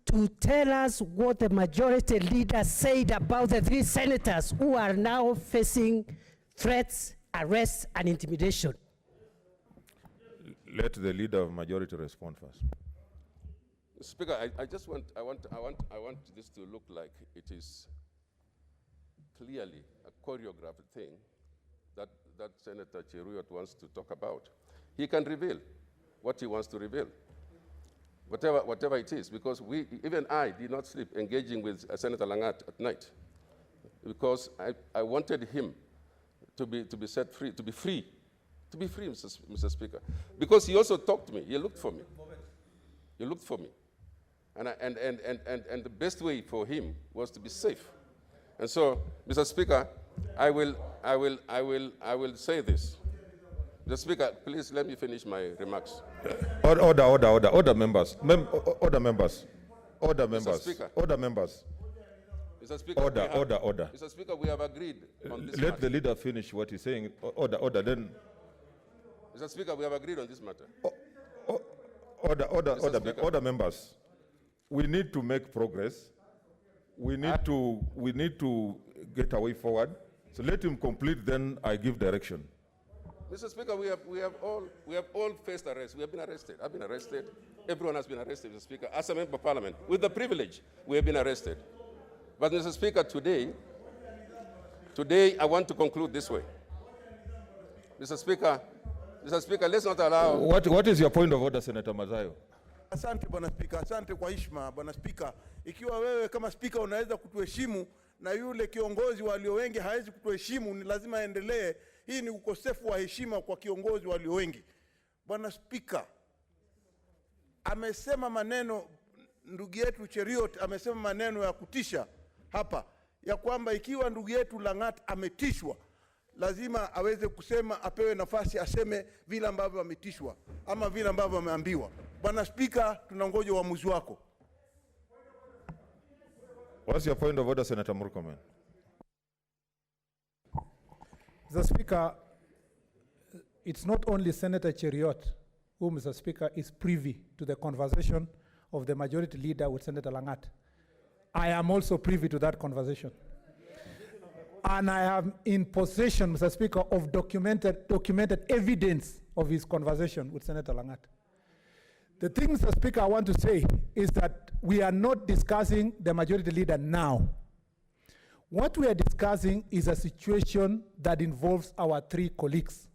to tell us what the majority leader said about the 3 senators who are now facing threats, arrests, and intimidation. Let the leader of majority respond first. Speaker, I want this to look like it is clearly a choreographed thing that Senator Cheruiyot wants to talk about. He can reveal what he wants to reveal, whatever it is, because even I did not sleep engaging with Senator Langat at night, because I wanted him to be set free, to be free, Mr. Speaker, because he also talked to me. He looked for me. He looked for me, and the best way for him was to be safe. And so, Mr. Speaker, I will say this. Mr. Speaker, please let me finish my remarks. Order, members. Order, members. Mr. Speaker. Order, members. Mr. Speaker, order. Mr. Speaker, we have agreed on this Let the leader finish what he's saying. Order, then. Mr. Speaker, we have agreed on this matter. Order, members. We need to make progress. We need to get a way forward. So let him complete, then I give direction. Mr. Speaker, we have all faced arrest. We have been arrested. I've been arrested. Everyone has been arrested, Mr. Speaker. As a member of Parliament, with the privilege, we have been arrested. But Mr. Speaker, today I want to conclude this way. Mr. Speaker, let's not allow... What is your point of order, Senator Mazayo? Asante Bwana Spika, asante kwa heshima Bwana Spika. Ikiwa wewe kama Spika unaweza kutuheshimu na yule kiongozi walio wengi hawezi kutuheshimu, ni lazima aendelee. Hii ni ukosefu wa heshima kwa kiongozi walio wengi. Bwana Spika, amesema maneno, ndugu yetu Cheruiyot amesema maneno ya kutisha hapa, ya kwamba ikiwa ndugu yetu Langat ametishwa, lazima aweze kusema, apewe nafasi aseme vile ambavyo ametishwa ama vile ambavyo ameambiwa. Bwana Spika, tunangoja uamuzi wako. What's your point of order, Senator Murkomen? Mr. Speaker, it's not only Senator Cheruiyot who, Mr. Speaker, is privy to the conversation of the majority leader with Senator Langat. I am also privy to that conversation. And I am in possession, Mr. Speaker, of documented evidence of his conversation with Senator Langat. The thing, Mr. Speaker, I want to say is that we are not discussing the majority leader now. What we are discussing is a situation that involves our 3 colleagues.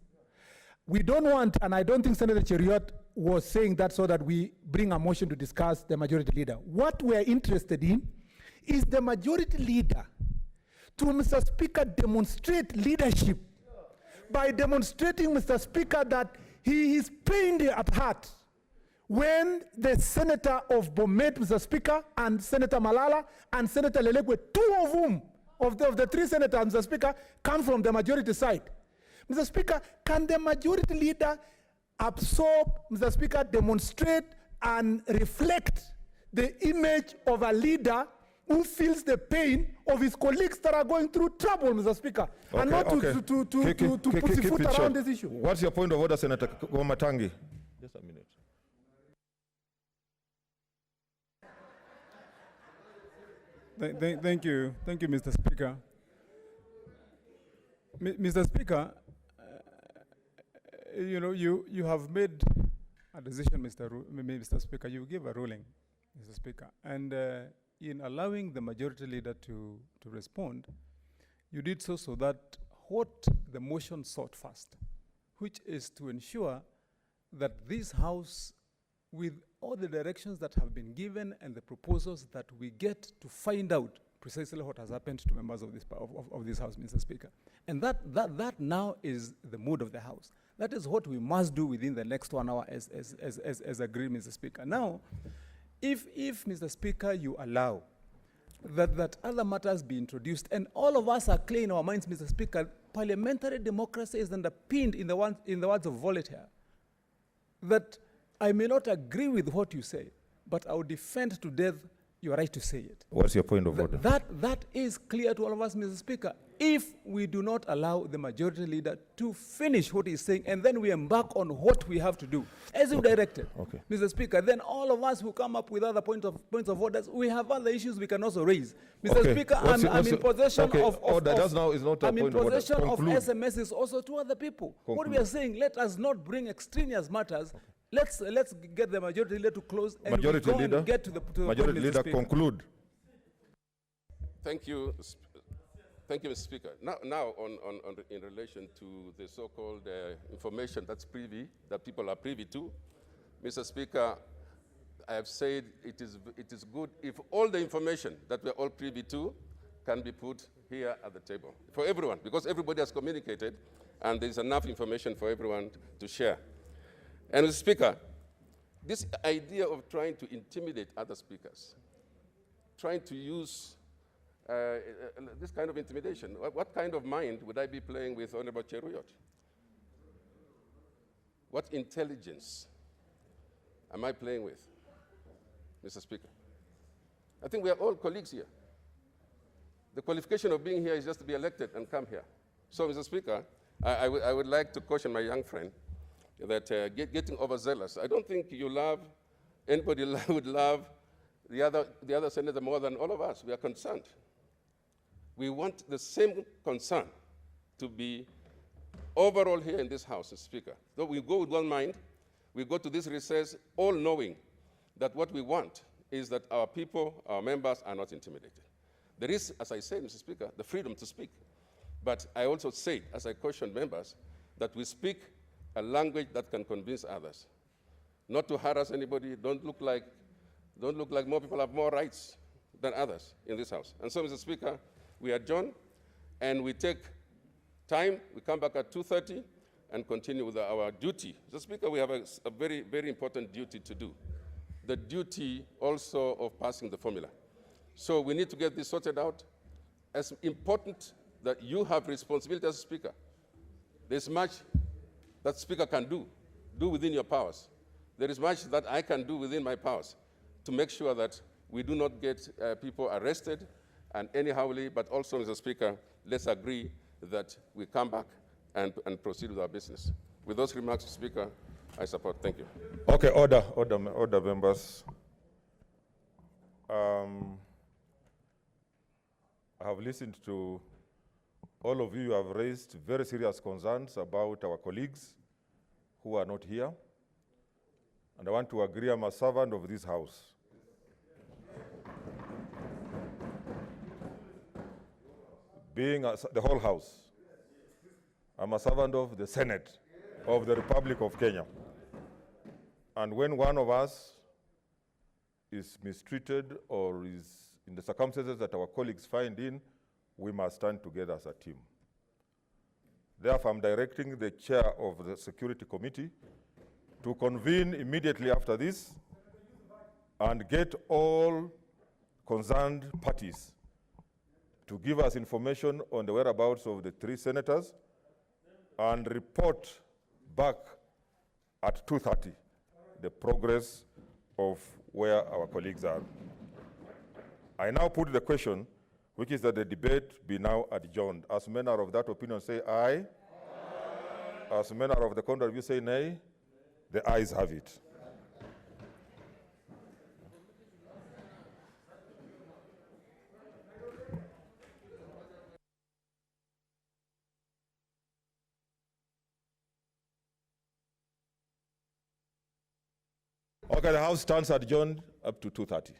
We don't want, and I don't think Senator Cheruiyot was saying that so that we bring a motion to discuss the majority leader. What we are interested in is the majority leader to, Mr. Speaker, demonstrate leadership by demonstrating, Mr. Speaker, that he is pained at heart when the senator of Bomet, Mr. Speaker, and Senator Malala and Senator Lelegwe, two of whom, of the three senators, Mr. Speaker, come from the majority side. Mr. Speaker, can the majority leader absorb, Mr. Speaker, demonstrate and reflect the image of a leader who feels the pain of his colleagues that are going through trouble, Mr. Speaker, and not to pussyfoot around this issue? What's your point of order, Senator Wamatangi? Just a minute. Thank you, Mr. Speaker. Mr. Speaker, you have made a decision, Mr. Speaker. You gave a ruling, Mr. Speaker, and in allowing the majority leader to respond, you did so that what the motion sought first, which is to ensure that this House, with all the directions that have been given and the proposals, that we get to find out precisely what has happened to members of this House, Mr. Speaker. And that now is the mood of the House. That is what we must do within the next 1 hour as agreed, Mr. Speaker. Now, if Mr. Speaker, you allow that other matters be introduced, and all of us are clear in our minds, Mr. Speaker, parliamentary democracy is underpinned in the words of Voltaire, that I may not agree with what you say, but I will defend to death your right to say it. What's your point of order? That is clear to all of us, Mr. Speaker. If we do not allow the majority leader to finish what he's saying, and then we embark on what we have to do, as you directed, Mr. Speaker, then all of us who come up with other points of orders, we have other issues we can also raise. Mr. Speaker, I'm in possession of SMSs also to other people. What we are saying, let us not bring extraneous matters. Let's get the majority leader to close and majority leader, and get to the majority leader conclude. Thank you, Mr. Speaker. Now in relation to the so-called information that's privy, that people are privy to, Mr. Speaker, I have said it is good if all the information that we're all privy to can be put here at the table for everyone, because everybody has communicated and there's enough information for everyone to share. And Mr. Speaker, this idea of trying to intimidate other speakers, trying to use this kind of intimidation, what kind of mind would I be playing with Honorable Cheruyot? What intelligence am I playing with, Mr. Speaker? I think we are all colleagues here. The qualification of being here is just to be elected and come here. So, Mr. Speaker, I would like to caution my young friend that getting overzealous. I don't think anybody would love the other senator more than all of us. We are concerned. We want the same concern to be overall here in this House, Mr. Speaker. So we go with one mind, we go to this recess all knowing that what we want is that our people, our members, are not intimidated. There is, as I said, Mr. Speaker, the freedom to speak. But I also say, as I caution members, that we speak a language that can convince others. Not to harass anybody, don't look like more people have more rights than others in this House. And so, Mr. Speaker, we adjourn and we take time, we come back at 2:30 and continue with our duty. Mr. Speaker, we have a very, very important duty to do. The duty also of passing the formula. So we need to get this sorted out. As important that you have responsibility as Speaker, there's much that Speaker can do within your powers. There is much that I can do within my powers to make sure that we do not get people arrested and anyhowly, but also, Mr. Speaker, let's agree that we come back and proceed with our business. With those remarks, Speaker, I support. Thank you. Okay, order, members. I have listened to all of you. You have raised very serious concerns about our colleagues who are not here. And I want to agree, I'm a servant of this House. Being the whole House, I'm a servant of the Senate of the Republic of Kenya. And when one of us is mistreated or is in the circumstances that our colleagues find in, we must stand together as a team. Therefore, I'm directing the chair of the Security Committee to convene immediately after this and get all concerned parties to give us information on the whereabouts of the 3 senators and report back at 2:30 the progress of where our colleagues are. I now put the question, which is that the debate be now adjourned. As men are of that opinion, say aye. Aye. As men are of the contrary view, say nay. The ayes have it. Okay, the House stands adjourned up to 2:30.